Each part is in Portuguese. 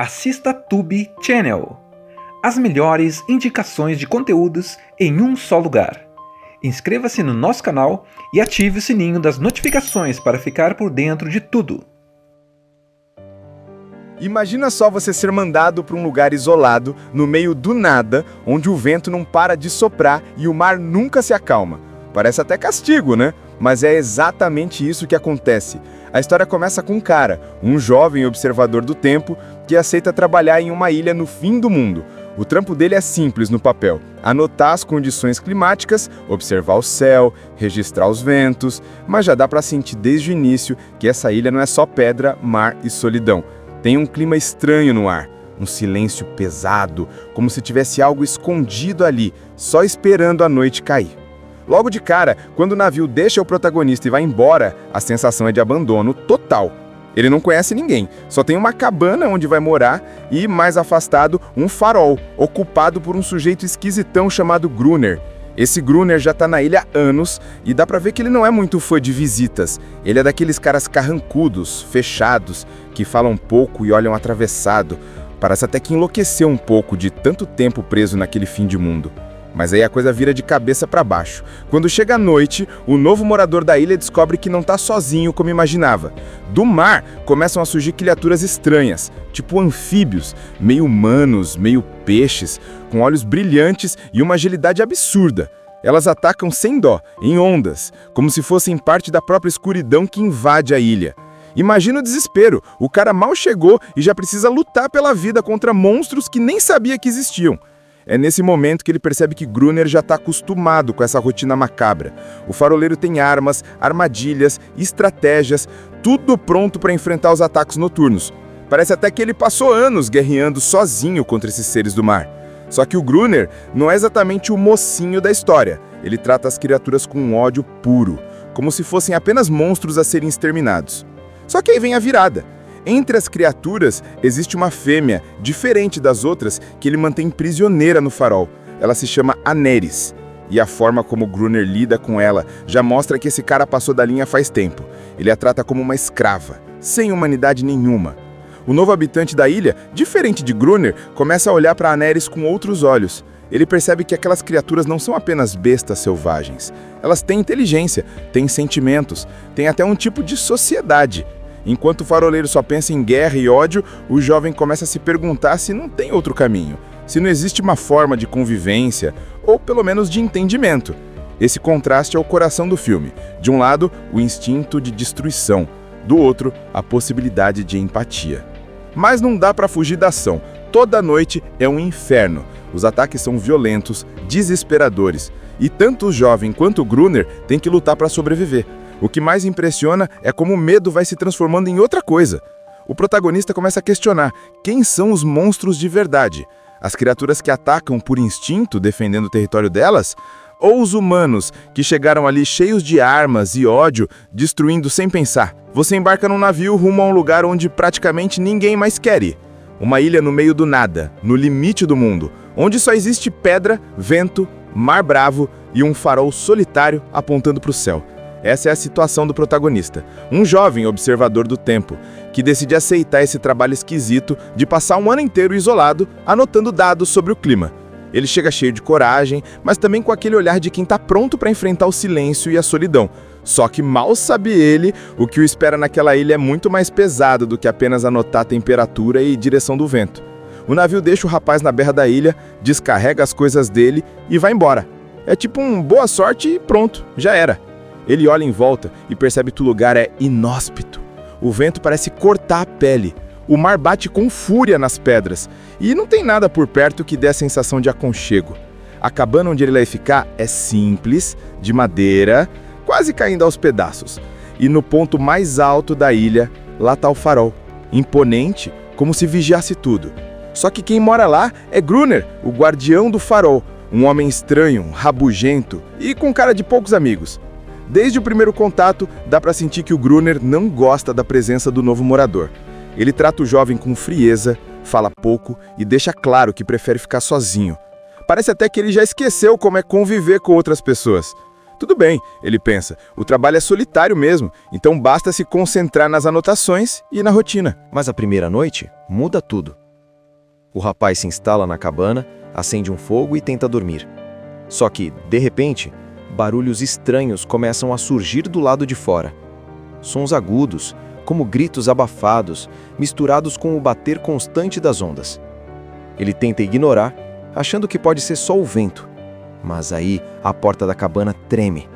assista Tube Channel. As melhores indicações de conteúdos em um só lugar. Inscreva-se no nosso canal e ative o sininho das notificações para ficar por dentro de tudo. Imagina só você ser mandado para um lugar isolado, no meio do nada, onde o vento não para de soprar e o mar nunca se acalma. Parece até castigo, né? Mas é exatamente isso que acontece. A história começa com um cara, um jovem observador do tempo, que aceita trabalhar em uma ilha no fim do mundo. O trampo dele é simples no papel: anotar as condições climáticas, observar o céu, registrar os ventos, mas já dá para sentir desde o início que essa ilha não é só pedra, mar e solidão. Tem um clima estranho no ar, um silêncio pesado, como se tivesse algo escondido ali, só esperando a noite cair. Logo de cara, quando o navio deixa o protagonista e vai embora, a sensação é de abandono total. Ele não conhece ninguém, só tem uma cabana onde vai morar e, mais afastado, um farol, ocupado por um sujeito esquisitão chamado Gruner. Esse Gruner já tá na ilha há anos e dá pra ver que ele não é muito fã de visitas. Ele é daqueles caras carrancudos, fechados, que falam pouco e olham atravessado. Parece até que enlouqueceu um pouco de tanto tempo preso naquele fim de mundo. Mas aí a coisa vira de cabeça para baixo. Quando chega a noite, o novo morador da ilha descobre que não tá sozinho como imaginava. Do mar começam a surgir criaturas estranhas, tipo anfíbios, meio humanos, meio peixes, com olhos brilhantes e uma agilidade absurda. Elas atacam sem dó, em ondas, como se fossem parte da própria escuridão que invade a ilha. Imagina o desespero, o cara mal chegou e já precisa lutar pela vida contra monstros que nem sabia que existiam. É nesse momento que ele percebe que Gruner já está acostumado com essa rotina macabra. O faroleiro tem armas, armadilhas, estratégias, tudo pronto para enfrentar os ataques noturnos. Parece até que ele passou anos guerreando sozinho contra esses seres do mar. Só que o Gruner não é exatamente o mocinho da história. Ele trata as criaturas com um ódio puro, como se fossem apenas monstros a serem exterminados. Só que aí vem a virada. Entre as criaturas, existe uma fêmea, diferente das outras, que ele mantém prisioneira no farol. Ela se chama Aneris. E a forma como Gruner lida com ela já mostra que esse cara passou da linha faz tempo. Ele a trata como uma escrava, sem humanidade nenhuma. O novo habitante da ilha, diferente de Gruner, começa a olhar para Aneris com outros olhos. Ele percebe que aquelas criaturas não são apenas bestas selvagens. Elas têm inteligência, têm sentimentos, têm até um tipo de sociedade. Enquanto o faroleiro só pensa em guerra e ódio, o jovem começa a se perguntar se não tem outro caminho, se não existe uma forma de convivência, ou pelo menos de entendimento. Esse contraste é o coração do filme. De um lado, o instinto de destruição, do outro, a possibilidade de empatia. Mas não dá para fugir da ação. Toda noite é um inferno. Os ataques são violentos, desesperadores, e tanto o jovem quanto o Gruner têm que lutar para sobreviver. O que mais impressiona é como o medo vai se transformando em outra coisa. O protagonista começa a questionar quem são os monstros de verdade. As criaturas que atacam por instinto, defendendo o território delas? Ou os humanos que chegaram ali cheios de armas e ódio, destruindo sem pensar? Você embarca num navio rumo a um lugar onde praticamente ninguém mais quer ir. Uma ilha no meio do nada, no limite do mundo, onde só existe pedra, vento, mar bravo e um farol solitário apontando para o céu. Essa é a situação do protagonista, um jovem observador do tempo, que decide aceitar esse trabalho esquisito de passar um ano inteiro isolado, anotando dados sobre o clima. Ele chega cheio de coragem, mas também com aquele olhar de quem está pronto para enfrentar o silêncio e a solidão. Só que mal sabe ele, o que o espera naquela ilha é muito mais pesado do que apenas anotar a temperatura e direção do vento. O navio deixa o rapaz na beira da ilha, descarrega as coisas dele e vai embora. É tipo um boa sorte e pronto, já era. Ele olha em volta e percebe que o lugar é inóspito. O vento parece cortar a pele. O mar bate com fúria nas pedras. E não tem nada por perto que dê a sensação de aconchego. A cabana onde ele vai ficar é simples, de madeira, quase caindo aos pedaços. E no ponto mais alto da ilha, lá está o farol. Imponente, como se vigiasse tudo. Só que quem mora lá é Gruner, o guardião do farol. Um homem estranho, rabugento e com cara de poucos amigos. Desde o primeiro contato, dá para sentir que o Gruner não gosta da presença do novo morador. Ele trata o jovem com frieza, fala pouco e deixa claro que prefere ficar sozinho. Parece até que ele já esqueceu como é conviver com outras pessoas. Tudo bem, ele pensa, o trabalho é solitário mesmo, então basta se concentrar nas anotações e na rotina. Mas a primeira noite muda tudo. O rapaz se instala na cabana, acende um fogo e tenta dormir. Só que, de repente, barulhos estranhos começam a surgir do lado de fora. Sons agudos, como gritos abafados, misturados com o bater constante das ondas. Ele tenta ignorar, achando que pode ser só o vento. Mas aí a porta da cabana treme.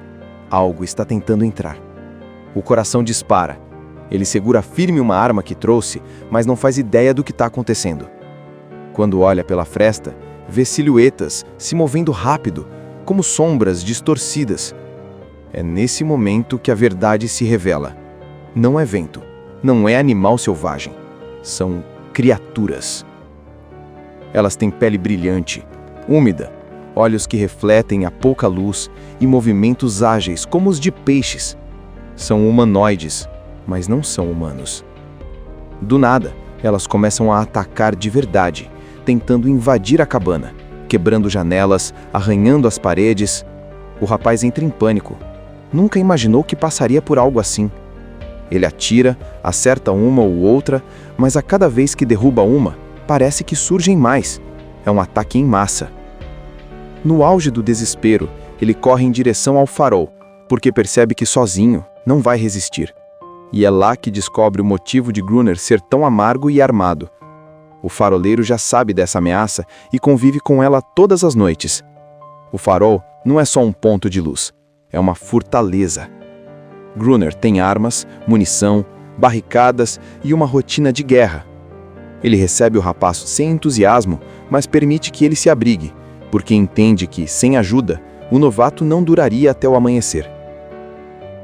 Algo está tentando entrar. O coração dispara. Ele segura firme uma arma que trouxe, mas não faz ideia do que está acontecendo. Quando olha pela fresta, vê silhuetas se movendo rápido, como sombras distorcidas. É nesse momento que a verdade se revela. Não é vento, não é animal selvagem. São criaturas. Elas têm pele brilhante, úmida, olhos que refletem a pouca luz e movimentos ágeis como os de peixes. São humanoides, mas não são humanos. Do nada, elas começam a atacar de verdade, tentando invadir a cabana, quebrando janelas, arranhando as paredes. O rapaz entra em pânico. Nunca imaginou que passaria por algo assim. Ele atira, acerta uma ou outra, mas a cada vez que derruba uma, parece que surgem mais. É um ataque em massa. No auge do desespero, ele corre em direção ao farol, porque percebe que sozinho não vai resistir. E é lá que descobre o motivo de Gruner ser tão amargo e armado. O faroleiro já sabe dessa ameaça e convive com ela todas as noites. O farol não é só um ponto de luz, é uma fortaleza. Gruner tem armas, munição, barricadas e uma rotina de guerra. Ele recebe o rapaz sem entusiasmo, mas permite que ele se abrigue, porque entende que, sem ajuda, o novato não duraria até o amanhecer.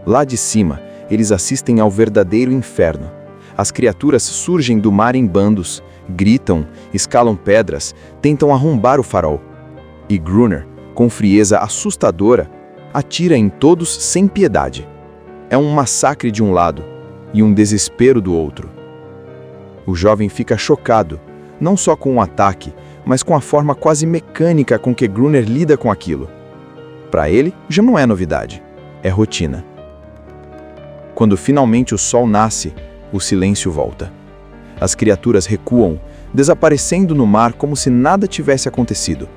Lá de cima, eles assistem ao verdadeiro inferno. As criaturas surgem do mar em bandos, gritam, escalam pedras, tentam arrombar o farol. E Gruner, com frieza assustadora, atira em todos sem piedade. É um massacre de um lado e um desespero do outro. O jovem fica chocado, não só com o ataque, mas com a forma quase mecânica com que Gruner lida com aquilo. Para ele, já não é novidade, é rotina. Quando finalmente o sol nasce, o silêncio volta. As criaturas recuam, desaparecendo no mar como se nada tivesse acontecido.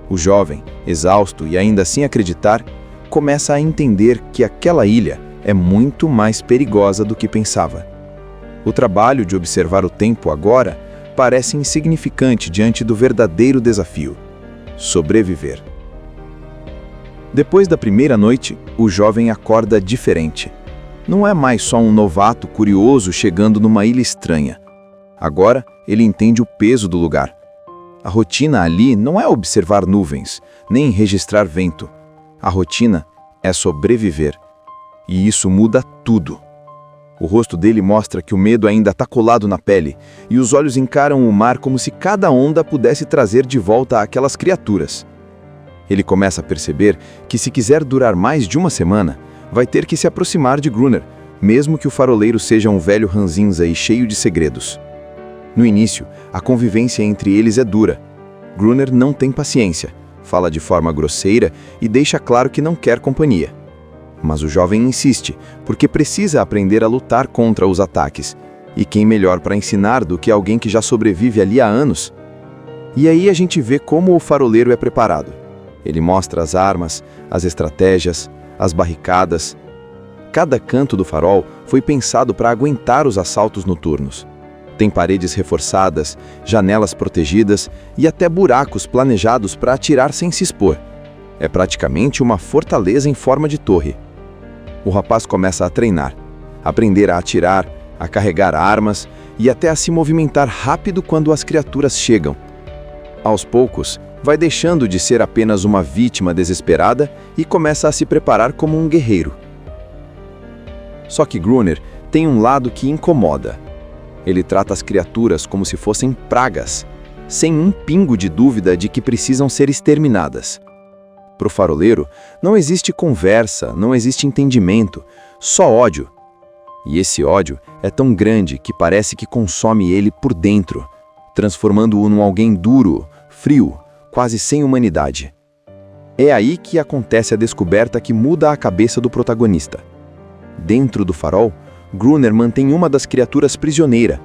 O jovem, exausto e ainda sem acreditar, começa a entender que aquela ilha é muito mais perigosa do que pensava. O trabalho de observar o tempo agora parece insignificante diante do verdadeiro desafio: sobreviver. Depois da primeira noite, o jovem acorda diferente. Não é mais só um novato curioso chegando numa ilha estranha. Agora, ele entende o peso do lugar. A rotina ali não é observar nuvens, nem registrar vento. A rotina é sobreviver. E isso muda tudo. O rosto dele mostra que o medo ainda está colado na pele, e os olhos encaram o mar como se cada onda pudesse trazer de volta aquelas criaturas. Ele começa a perceber que, se quiser durar mais de uma semana, vai ter que se aproximar de Gruner, mesmo que o faroleiro seja um velho ranzinza e cheio de segredos. No início, a convivência entre eles é dura. Gruner não tem paciência, fala de forma grosseira e deixa claro que não quer companhia. Mas o jovem insiste, porque precisa aprender a lutar contra os ataques. E quem melhor para ensinar do que alguém que já sobrevive ali há anos? E aí a gente vê como o faroleiro é preparado. Ele mostra as armas, as estratégias, as barricadas. Cada canto do farol foi pensado para aguentar os assaltos noturnos. Tem paredes reforçadas, janelas protegidas e até buracos planejados para atirar sem se expor. É praticamente uma fortaleza em forma de torre. O rapaz começa a treinar, aprender a atirar, a carregar armas e até a se movimentar rápido quando as criaturas chegam. Aos poucos, vai deixando de ser apenas uma vítima desesperada e começa a se preparar como um guerreiro. Só que Gruner tem um lado que incomoda. Ele trata as criaturas como se fossem pragas, sem um pingo de dúvida de que precisam ser exterminadas. Para o faroleiro, não existe conversa, não existe entendimento, só ódio. E esse ódio é tão grande que parece que consome ele por dentro, transformando-o num alguém duro, frio, quase sem humanidade. É aí que acontece a descoberta que muda a cabeça do protagonista. Dentro do farol, Gruner mantém uma das criaturas prisioneira,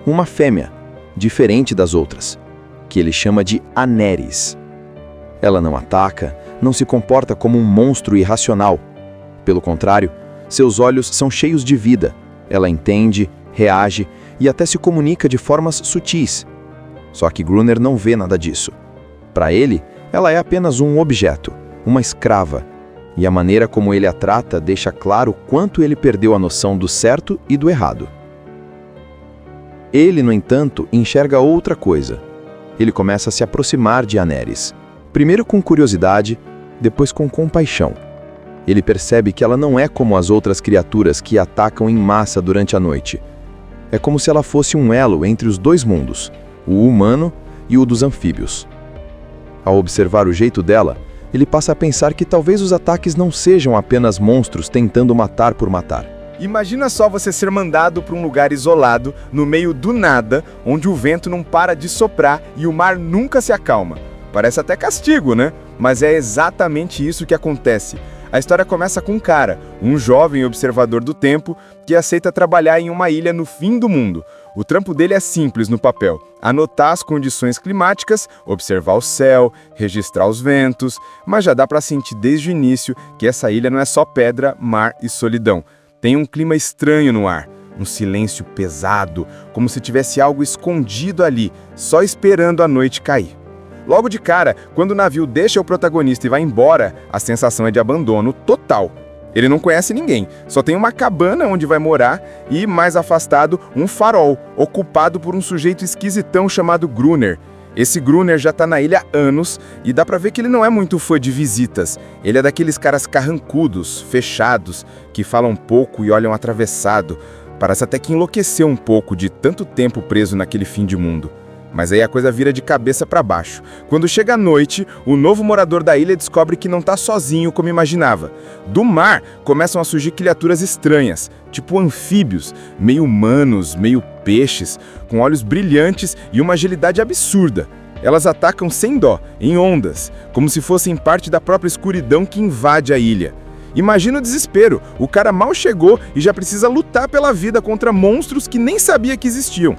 uma fêmea, diferente das outras. que ele chama de Aneris. Ela não ataca, não se comporta como um monstro irracional. Pelo contrário, seus olhos são cheios de vida. Ela entende, reage e até se comunica de formas sutis. Só que Gruner não vê nada disso. Para ele, ela é apenas um objeto, uma escrava. E a maneira como ele a trata deixa claro quanto ele perdeu a noção do certo e do errado. Ele, no entanto, enxerga outra coisa. Ele começa a se aproximar de Aneris. Primeiro com curiosidade, depois com compaixão. Ele percebe que ela não é como as outras criaturas que atacam em massa durante a noite. É como se ela fosse um elo entre os dois mundos, o humano e o dos anfíbios. Ao observar o jeito dela, ele passa a pensar que talvez os ataques não sejam apenas monstros tentando matar por matar. Imagina só você ser mandado para um lugar isolado, no meio do nada, onde o vento não para de soprar e o mar nunca se acalma. Parece até castigo, né? Mas é exatamente isso que acontece. A história começa com um cara, um jovem observador do tempo, que aceita trabalhar em uma ilha no fim do mundo. O trampo dele é simples no papel: anotar as condições climáticas, observar o céu, registrar os ventos, mas já dá para sentir desde o início que essa ilha não é só pedra, mar e solidão. Tem um clima estranho no ar, um silêncio pesado, como se tivesse algo escondido ali, só esperando a noite cair. Logo de cara, quando o navio deixa o protagonista e vai embora, a sensação é de abandono total. Ele não conhece ninguém, só tem uma cabana onde vai morar e, mais afastado, um farol, ocupado por um sujeito esquisitão chamado Gruner. Esse Gruner já tá na ilha há anos e dá pra ver que ele não é muito fã de visitas. Ele é daqueles caras carrancudos, fechados, que falam pouco e olham atravessado. Parece até que enlouqueceu um pouco de tanto tempo preso naquele fim de mundo. Mas aí a coisa vira de cabeça para baixo. Quando chega a noite, o novo morador da ilha descobre que não tá sozinho como imaginava. Do mar começam a surgir criaturas estranhas, tipo anfíbios, meio humanos, meio peixes, com olhos brilhantes e uma agilidade absurda. Elas atacam sem dó, em ondas, como se fossem parte da própria escuridão que invade a ilha. Imagina o desespero, o cara mal chegou e já precisa lutar pela vida contra monstros que nem sabia que existiam.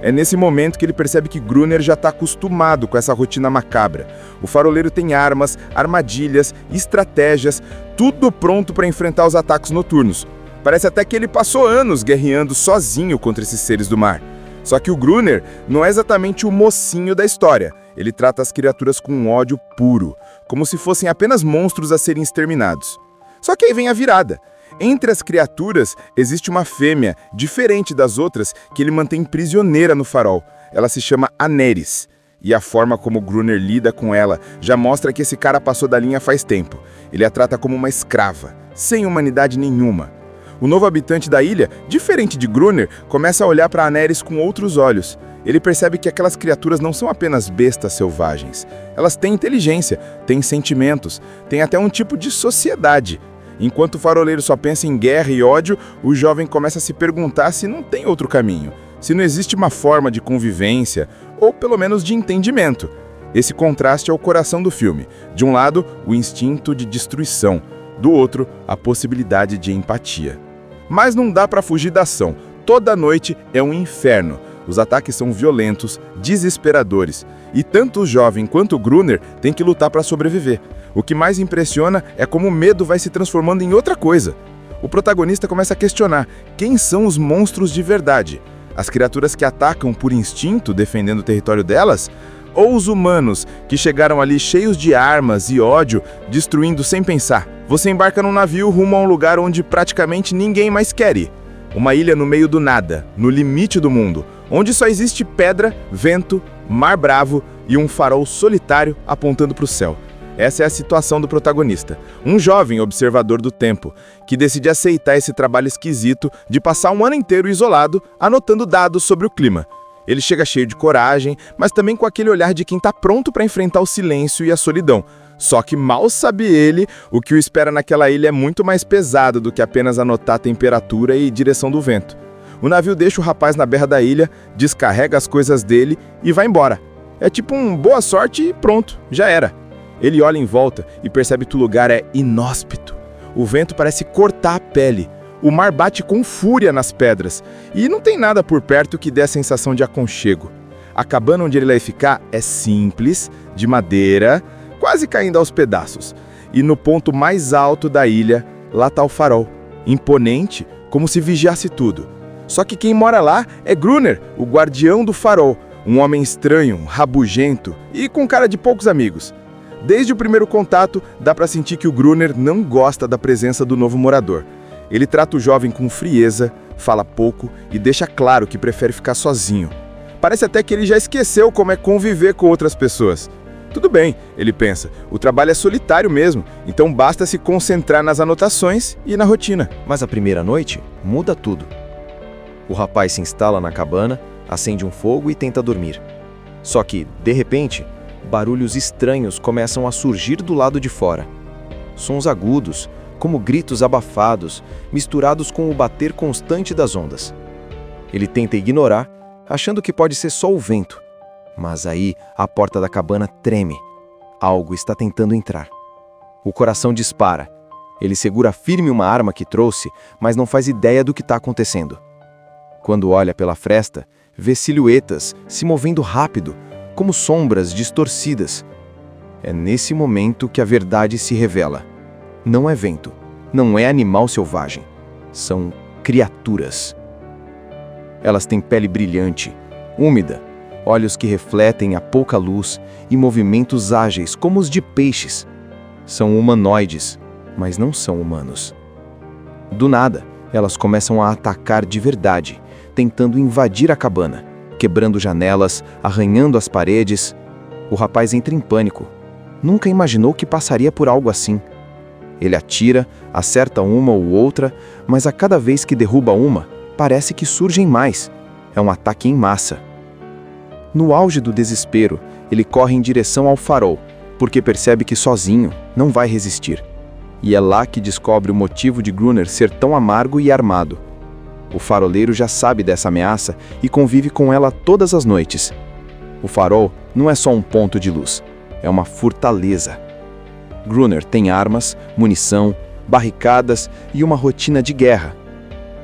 É nesse momento que ele percebe que Gruner já está acostumado com essa rotina macabra. O faroleiro tem armas, armadilhas, estratégias, tudo pronto para enfrentar os ataques noturnos. Parece até que ele passou anos guerreando sozinho contra esses seres do mar. Só que o Gruner não é exatamente o mocinho da história. Ele trata as criaturas com um ódio puro, como se fossem apenas monstros a serem exterminados. Só que aí vem a virada. Entre as criaturas, existe uma fêmea, diferente das outras, que ele mantém prisioneira no farol. Ela se chama Aneris. E a forma como Gruner lida com ela já mostra que esse cara passou da linha faz tempo. Ele a trata como uma escrava, sem humanidade nenhuma. O novo habitante da ilha, diferente de Gruner, começa a olhar para Aneris com outros olhos. Ele percebe que aquelas criaturas não são apenas bestas selvagens. Elas têm inteligência, têm sentimentos, têm até um tipo de sociedade. Enquanto o faroleiro só pensa em guerra e ódio, o jovem começa a se perguntar se não tem outro caminho, se não existe uma forma de convivência, ou pelo menos de entendimento. Esse contraste é o coração do filme. De um lado, o instinto de destruição, do outro, a possibilidade de empatia. Mas não dá para fugir da ação. Toda noite é um inferno. Os ataques são violentos, desesperadores, e tanto o jovem quanto o Gruner têm que lutar para sobreviver. O que mais impressiona é como o medo vai se transformando em outra coisa. O protagonista começa a questionar quem são os monstros de verdade. As criaturas que atacam por instinto, defendendo o território delas? Ou os humanos que chegaram ali cheios de armas e ódio, destruindo sem pensar? Você embarca num navio rumo a um lugar onde praticamente ninguém mais quer ir. Uma ilha no meio do nada, no limite do mundo, onde só existe pedra, vento, mar bravo e um farol solitário apontando para o céu. Essa é a situação do protagonista, um jovem observador do tempo, que decide aceitar esse trabalho esquisito de passar um ano inteiro isolado, anotando dados sobre o clima. Ele chega cheio de coragem, mas também com aquele olhar de quem está pronto para enfrentar o silêncio e a solidão. Só que mal sabe ele, o que o espera naquela ilha é muito mais pesado do que apenas anotar a temperatura e direção do vento. O navio deixa o rapaz na beira da ilha, descarrega as coisas dele e vai embora. É tipo um boa sorte e pronto, já era. Ele olha em volta e percebe que o lugar é inóspito. O vento parece cortar a pele. O mar bate com fúria nas pedras. E não tem nada por perto que dê a sensação de aconchego. A cabana onde ele vai ficar é simples, de madeira, quase caindo aos pedaços. E no ponto mais alto da ilha, lá tá o farol, imponente, como se vigiasse tudo. Só que quem mora lá é Gruner, o guardião do farol, um homem estranho, rabugento e com cara de poucos amigos. Desde o primeiro contato, dá pra sentir que o Gruner não gosta da presença do novo morador. Ele trata o jovem com frieza, fala pouco e deixa claro que prefere ficar sozinho. Parece até que ele já esqueceu como é conviver com outras pessoas. Tudo bem, ele pensa, o trabalho é solitário mesmo, então basta se concentrar nas anotações e na rotina. Mas a primeira noite muda tudo. O rapaz se instala na cabana, acende um fogo e tenta dormir. Só que, de repente, barulhos estranhos começam a surgir do lado de fora. Sons agudos, como gritos abafados, misturados com o bater constante das ondas. Ele tenta ignorar, achando que pode ser só o vento. Mas aí a porta da cabana treme. Algo está tentando entrar. O coração dispara. Ele segura firme uma arma que trouxe, mas não faz ideia do que está acontecendo. Quando olha pela fresta, vê silhuetas se movendo rápido, como sombras distorcidas. É nesse momento que a verdade se revela. Não é vento, não é animal selvagem. São criaturas. Elas têm pele brilhante, úmida, olhos que refletem a pouca luz e movimentos ágeis como os de peixes. São humanoides, mas não são humanos. Do nada, elas começam a atacar de verdade, tentando invadir a cabana, quebrando janelas, arranhando as paredes. O rapaz entra em pânico. Nunca imaginou que passaria por algo assim. Ele atira, acerta uma ou outra, mas a cada vez que derruba uma, parece que surgem mais. É um ataque em massa. No auge do desespero, ele corre em direção ao farol, porque percebe que sozinho não vai resistir. E é lá que descobre o motivo de Gruner ser tão amargo e armado. O faroleiro já sabe dessa ameaça e convive com ela todas as noites. O farol não é só um ponto de luz, é uma fortaleza. Gruner tem armas, munição, barricadas e uma rotina de guerra.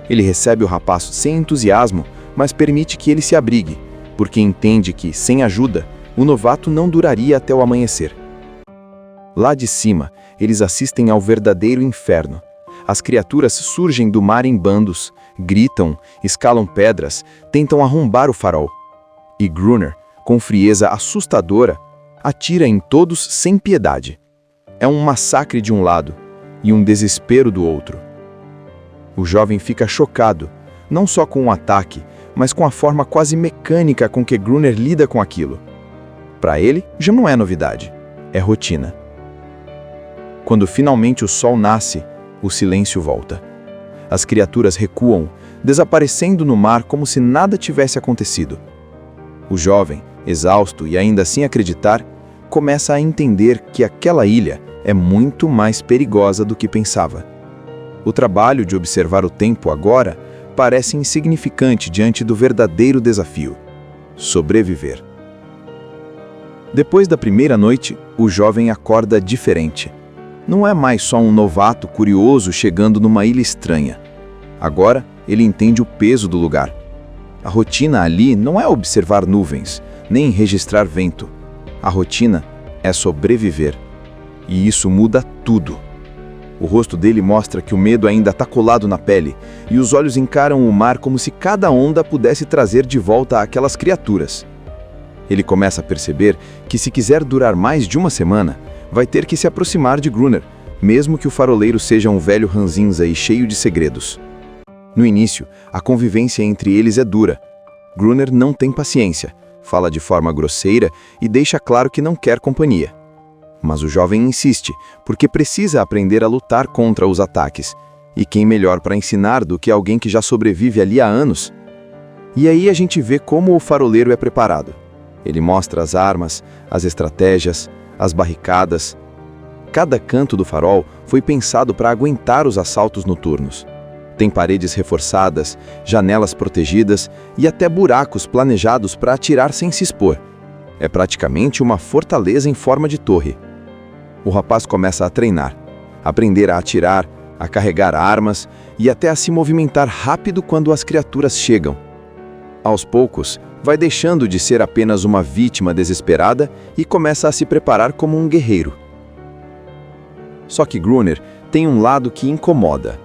Ele recebe o rapaz sem entusiasmo, mas permite que ele se abrigue, porque entende que, sem ajuda, o novato não duraria até o amanhecer. Lá de cima, eles assistem ao verdadeiro inferno. As criaturas surgem do mar em bandos, gritam, escalam pedras, tentam arrombar o farol. E Gruner, com frieza assustadora, atira em todos sem piedade. É um massacre de um lado e um desespero do outro. O jovem fica chocado, não só com o ataque, mas com a forma quase mecânica com que Gruner lida com aquilo. Para ele, já não é novidade, é rotina. Quando finalmente o sol nasce, o silêncio volta. As criaturas recuam, desaparecendo no mar como se nada tivesse acontecido. O jovem, exausto e ainda sem acreditar, começa a entender que aquela ilha é muito mais perigosa do que pensava. O trabalho de observar o tempo agora parece insignificante diante do verdadeiro desafio: sobreviver. Depois da primeira noite, o jovem acorda diferente. Não é mais só um novato curioso chegando numa ilha estranha. Agora, ele entende o peso do lugar. A rotina ali não é observar nuvens, nem registrar vento. A rotina é sobreviver. E isso muda tudo. O rosto dele mostra que o medo ainda está colado na pele, e os olhos encaram o mar como se cada onda pudesse trazer de volta aquelas criaturas. Ele começa a perceber que, se quiser durar mais de uma semana, vai ter que se aproximar de Gruner, mesmo que o faroleiro seja um velho ranzinza e cheio de segredos. No início, a convivência entre eles é dura. Gruner não tem paciência, fala de forma grosseira e deixa claro que não quer companhia. Mas o jovem insiste, porque precisa aprender a lutar contra os ataques. E quem melhor para ensinar do que alguém que já sobrevive ali há anos? E aí a gente vê como o faroleiro é preparado. Ele mostra as armas, as estratégias, as barricadas. Cada canto do farol foi pensado para aguentar os assaltos noturnos. Tem paredes reforçadas, janelas protegidas e até buracos planejados para atirar sem se expor. É praticamente uma fortaleza em forma de torre. O rapaz começa a treinar, aprender a atirar, a carregar armas e até a se movimentar rápido quando as criaturas chegam. Aos poucos, vai deixando de ser apenas uma vítima desesperada e começa a se preparar como um guerreiro. Só que Gruner tem um lado que incomoda.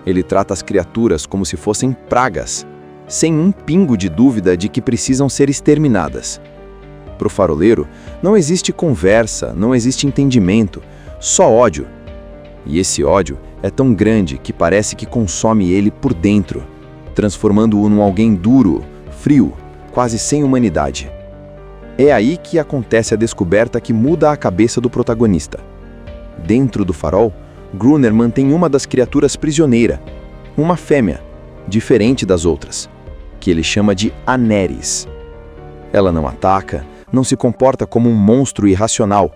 Ele trata as criaturas como se fossem pragas, sem um pingo de dúvida de que precisam ser exterminadas. Para o faroleiro, não existe conversa, não existe entendimento, só ódio. E esse ódio é tão grande que parece que consome ele por dentro, transformando-o num alguém duro, frio, quase sem humanidade. É aí que acontece a descoberta que muda a cabeça do protagonista. Dentro do farol, Gruner mantém uma das criaturas prisioneira, uma fêmea, diferente das outras, que ele chama de Aneris. Ela não ataca, não se comporta como um monstro irracional.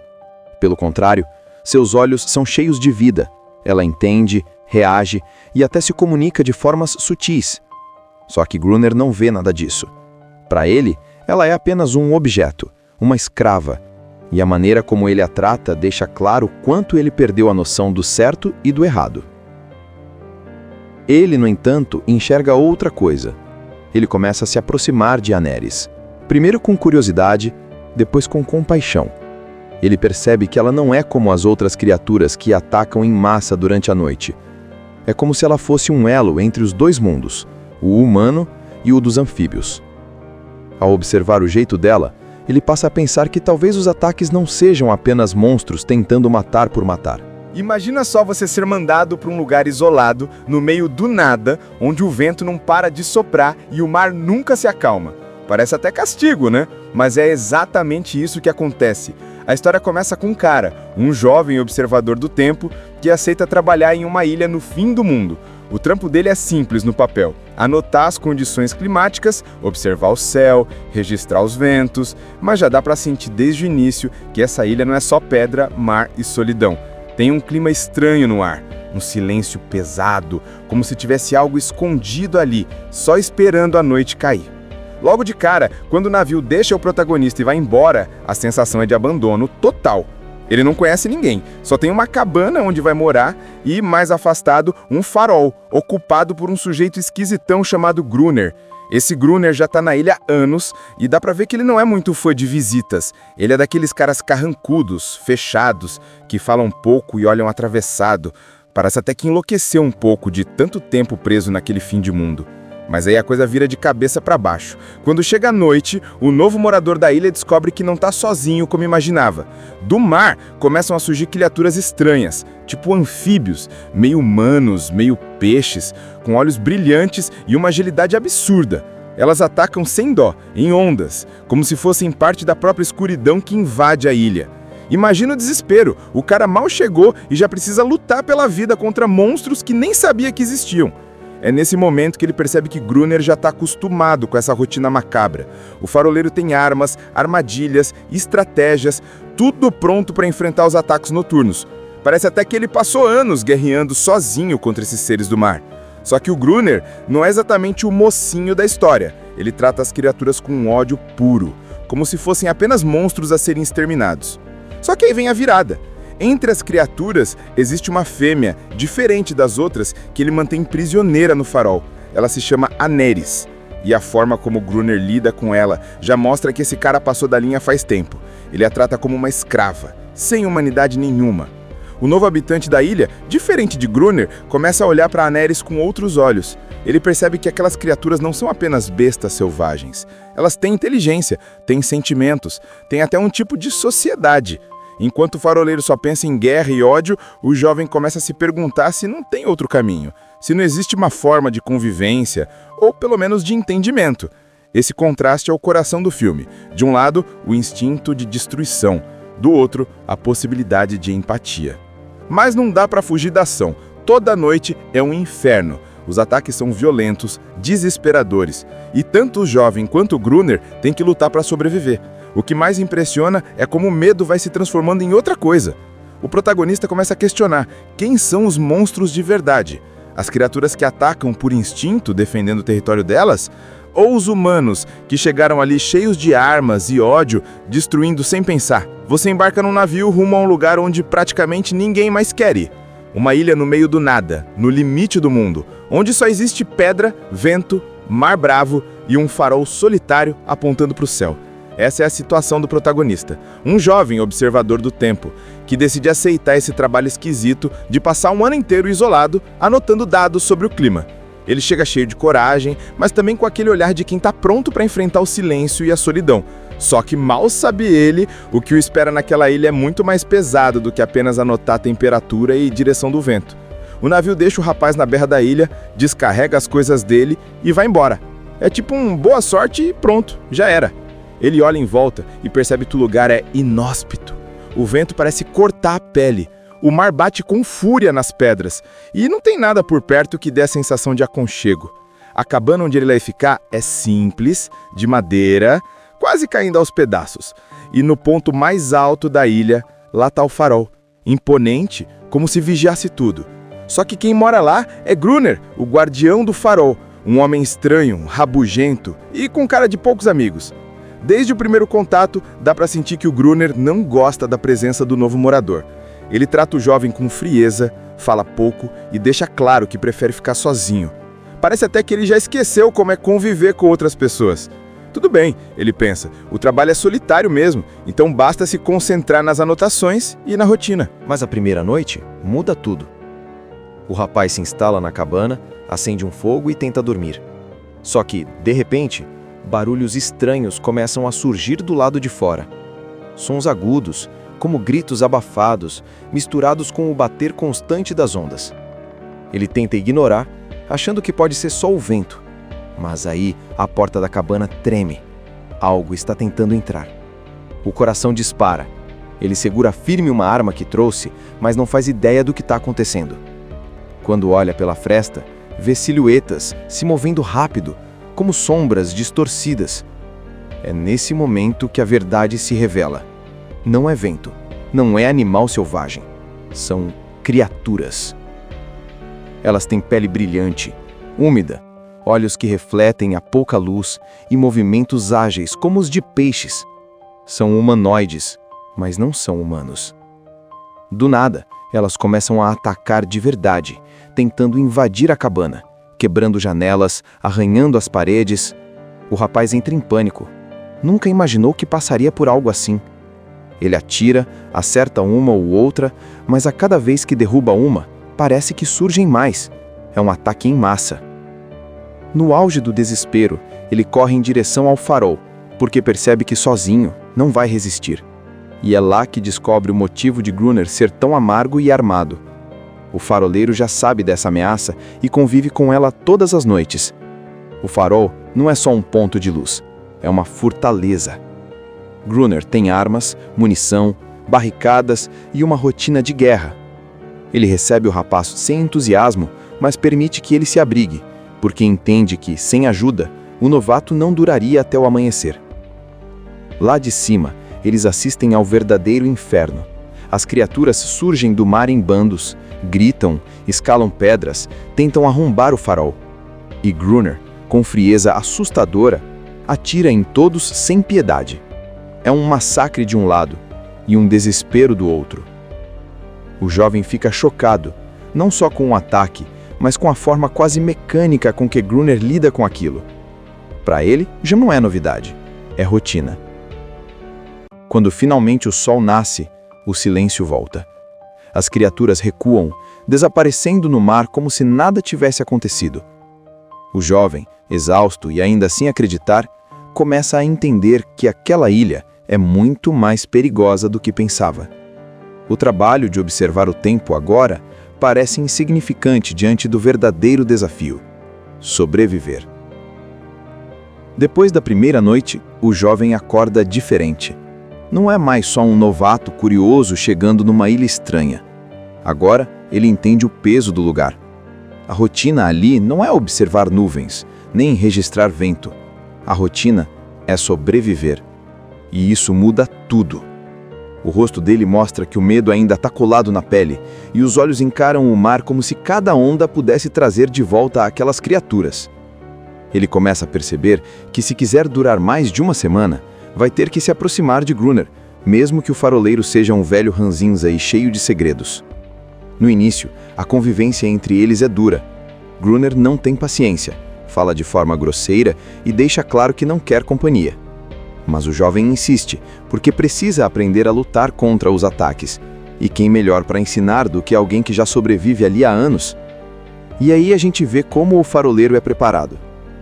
Pelo contrário, seus olhos são cheios de vida. Ela entende, reage e até se comunica de formas sutis. Só que Gruner não vê nada disso. Para ele, ela é apenas um objeto, uma escrava, e a maneira como ele a trata deixa claro quanto ele perdeu a noção do certo e do errado. Ele, no entanto, enxerga outra coisa. Ele começa a se aproximar de Aneris, primeiro com curiosidade, depois com compaixão. Ele percebe que ela não é como as outras criaturas que atacam em massa durante a noite. É como se ela fosse um elo entre os dois mundos, o humano e o dos anfíbios. Ao observar o jeito dela, ele passa a pensar que talvez os ataques não sejam apenas monstros tentando matar por matar. Imagina só você ser mandado para um lugar isolado, no meio do nada, onde o vento não para de soprar e o mar nunca se acalma. Parece até castigo, né? Mas é exatamente isso que acontece. A história começa com um cara, um jovem observador do tempo, que aceita trabalhar em uma ilha no fim do mundo. O trampo dele é simples no papel: anotar as condições climáticas, observar o céu, registrar os ventos, mas já dá para sentir desde o início que essa ilha não é só pedra, mar e solidão. Tem um clima estranho no ar, um silêncio pesado, como se tivesse algo escondido ali, só esperando a noite cair. Logo de cara, quando o navio deixa o protagonista e vai embora, a sensação é de abandono total. Ele não conhece ninguém, só tem uma cabana onde vai morar e, mais afastado, um farol, ocupado por um sujeito esquisitão chamado Gruner. Esse Gruner já tá na ilha há anos e dá pra ver que ele não é muito fã de visitas. Ele é daqueles caras carrancudos, fechados, que falam pouco e olham atravessado. Parece até que enlouqueceu um pouco de tanto tempo preso naquele fim de mundo. Mas aí a coisa vira de cabeça para baixo. Quando chega a noite, o novo morador da ilha descobre que não tá sozinho como imaginava. Do mar começam a surgir criaturas estranhas, tipo anfíbios, meio humanos, meio peixes, com olhos brilhantes e uma agilidade absurda. Elas atacam sem dó, em ondas, como se fossem parte da própria escuridão que invade a ilha. Imagina o desespero, o cara mal chegou e já precisa lutar pela vida contra monstros que nem sabia que existiam. É nesse momento que ele percebe que Gruner já está acostumado com essa rotina macabra. O faroleiro tem armas, armadilhas, estratégias, tudo pronto para enfrentar os ataques noturnos. Parece até que ele passou anos guerreando sozinho contra esses seres do mar. Só que o Gruner não é exatamente o mocinho da história. Ele trata as criaturas com um ódio puro, como se fossem apenas monstros a serem exterminados. Só que aí vem a virada. Entre as criaturas, existe uma fêmea, diferente das outras, que ele mantém prisioneira no farol. Ela se chama Aneris. E a forma como Gruner lida com ela já mostra que esse cara passou da linha faz tempo. Ele a trata como uma escrava, sem humanidade nenhuma. O novo habitante da ilha, diferente de Gruner, começa a olhar para Aneris com outros olhos. Ele percebe que aquelas criaturas não são apenas bestas selvagens. Elas têm inteligência, têm sentimentos, têm até um tipo de sociedade. Enquanto o faroleiro só pensa em guerra e ódio, o jovem começa a se perguntar se não tem outro caminho, se não existe uma forma de convivência, ou pelo menos de entendimento. Esse contraste é o coração do filme. De um lado, o instinto de destruição, do outro, a possibilidade de empatia. Mas não dá para fugir da ação. Toda noite é um inferno. Os ataques são violentos, desesperadores, e tanto o jovem quanto o Gruner têm que lutar para sobreviver. O que mais impressiona é como o medo vai se transformando em outra coisa. O protagonista começa a questionar quem são os monstros de verdade. As criaturas que atacam por instinto, defendendo o território delas? Ou os humanos que chegaram ali cheios de armas e ódio, destruindo sem pensar? Você embarca num navio rumo a um lugar onde praticamente ninguém mais quer ir. Uma ilha no meio do nada, no limite do mundo, onde só existe pedra, vento, mar bravo e um farol solitário apontando para o céu. Essa é a situação do protagonista, um jovem observador do tempo, que decide aceitar esse trabalho esquisito de passar um ano inteiro isolado, anotando dados sobre o clima. Ele chega cheio de coragem, mas também com aquele olhar de quem está pronto para enfrentar o silêncio e a solidão. Só que mal sabe ele, o que o espera naquela ilha é muito mais pesado do que apenas anotar a temperatura e direção do vento. O navio deixa o rapaz na beira da ilha, descarrega as coisas dele e vai embora. É tipo um boa sorte e pronto, já era. Ele olha em volta e percebe que o lugar é inóspito. O vento parece cortar a pele. O mar bate com fúria nas pedras. E não tem nada por perto que dê a sensação de aconchego. A cabana onde ele vai ficar é simples, de madeira, quase caindo aos pedaços. E no ponto mais alto da ilha, lá está o farol. Imponente, como se vigiasse tudo. Só que quem mora lá é Gruner, o guardião do farol. Um homem estranho, rabugento e com cara de poucos amigos. Desde o primeiro contato, dá para sentir que o Gruner não gosta da presença do novo morador. Ele trata o jovem com frieza, fala pouco e deixa claro que prefere ficar sozinho. Parece até que ele já esqueceu como é conviver com outras pessoas. Tudo bem, ele pensa, o trabalho é solitário mesmo, então basta se concentrar nas anotações e na rotina. Mas a primeira noite muda tudo. O rapaz se instala na cabana, acende um fogo e tenta dormir. Só que, de repente, barulhos estranhos começam a surgir do lado de fora. Sons agudos, como gritos abafados, misturados com o bater constante das ondas. Ele tenta ignorar, achando que pode ser só o vento. Mas aí, a porta da cabana treme. Algo está tentando entrar. O coração dispara. Ele segura firme uma arma que trouxe, mas não faz ideia do que está acontecendo. Quando olha pela fresta, vê silhuetas se movendo rápido, como sombras distorcidas. É nesse momento que a verdade se revela. Não é vento, não é animal selvagem. São criaturas. Elas têm pele brilhante, úmida, olhos que refletem a pouca luz e movimentos ágeis como os de peixes. São humanoides, mas não são humanos. Do nada, elas começam a atacar de verdade, tentando invadir a cabana, quebrando janelas, arranhando as paredes. O rapaz entra em pânico. Nunca imaginou que passaria por algo assim. Ele atira, acerta uma ou outra, mas a cada vez que derruba uma, parece que surgem mais. É um ataque em massa. No auge do desespero, ele corre em direção ao farol, porque percebe que sozinho não vai resistir. E é lá que descobre o motivo de Gruner ser tão amargo e armado. O faroleiro já sabe dessa ameaça e convive com ela todas as noites. O farol não é só um ponto de luz, é uma fortaleza. Gruner tem armas, munição, barricadas e uma rotina de guerra. Ele recebe o rapaz sem entusiasmo, mas permite que ele se abrigue, porque entende que, sem ajuda, o novato não duraria até o amanhecer. Lá de cima, eles assistem ao verdadeiro inferno. As criaturas surgem do mar em bandos, gritam, escalam pedras, tentam arrombar o farol. E Gruner, com frieza assustadora, atira em todos sem piedade. É um massacre de um lado e um desespero do outro. O jovem fica chocado, não só com o ataque, mas com a forma quase mecânica com que Gruner lida com aquilo. Para ele, já não é novidade, é rotina. Quando finalmente o sol nasce, o silêncio volta. As criaturas recuam, desaparecendo no mar como se nada tivesse acontecido. O jovem, exausto e ainda sem acreditar, começa a entender que aquela ilha é muito mais perigosa do que pensava. O trabalho de observar o tempo agora parece insignificante diante do verdadeiro desafio: sobreviver. Depois da primeira noite, o jovem acorda diferente. Não é mais só um novato curioso chegando numa ilha estranha. Agora, ele entende o peso do lugar. A rotina ali não é observar nuvens, nem registrar vento. A rotina é sobreviver. E isso muda tudo. O rosto dele mostra que o medo ainda está colado na pele, e os olhos encaram o mar como se cada onda pudesse trazer de volta aquelas criaturas. Ele começa a perceber que, se quiser durar mais de uma semana, vai ter que se aproximar de Gruner, mesmo que o faroleiro seja um velho ranzinza e cheio de segredos. No início, a convivência entre eles é dura. Gruner não tem paciência, fala de forma grosseira e deixa claro que não quer companhia. Mas o jovem insiste, porque precisa aprender a lutar contra os ataques. E quem melhor para ensinar do que alguém que já sobrevive ali há anos? E aí a gente vê como o faroleiro é preparado.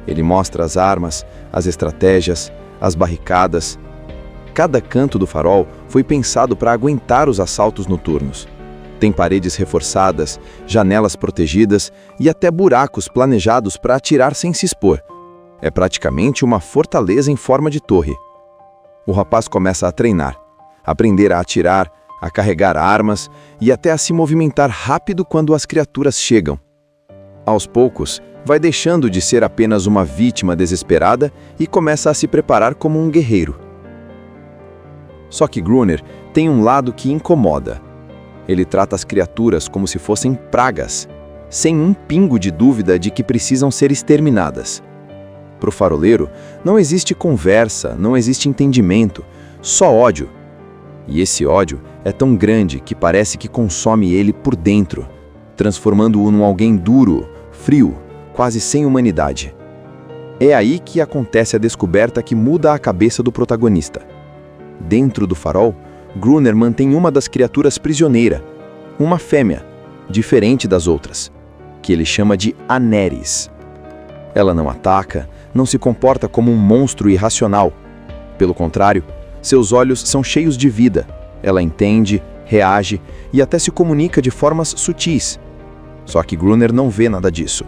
Ele mostra as armas, as estratégias, as barricadas. Cada canto do farol foi pensado para aguentar os assaltos noturnos. Tem paredes reforçadas, janelas protegidas e até buracos planejados para atirar sem se expor. É praticamente uma fortaleza em forma de torre. O rapaz começa a treinar, aprender a atirar, a carregar armas e até a se movimentar rápido quando as criaturas chegam. Aos poucos, vai deixando de ser apenas uma vítima desesperada e começa a se preparar como um guerreiro. Só que Gruner tem um lado que incomoda. Ele trata as criaturas como se fossem pragas, sem um pingo de dúvida de que precisam ser exterminadas. Para o faroleiro, não existe conversa, não existe entendimento, só ódio. E esse ódio é tão grande que parece que consome ele por dentro, transformando-o num alguém duro, frio, quase sem humanidade. É aí que acontece a descoberta que muda a cabeça do protagonista. Dentro do farol, Gruner mantém uma das criaturas prisioneira, uma fêmea, diferente das outras, que ele chama de Aneris. Ela não ataca, não se comporta como um monstro irracional. Pelo contrário, seus olhos são cheios de vida. Ela entende, reage e até se comunica de formas sutis. Só que Gruner não vê nada disso.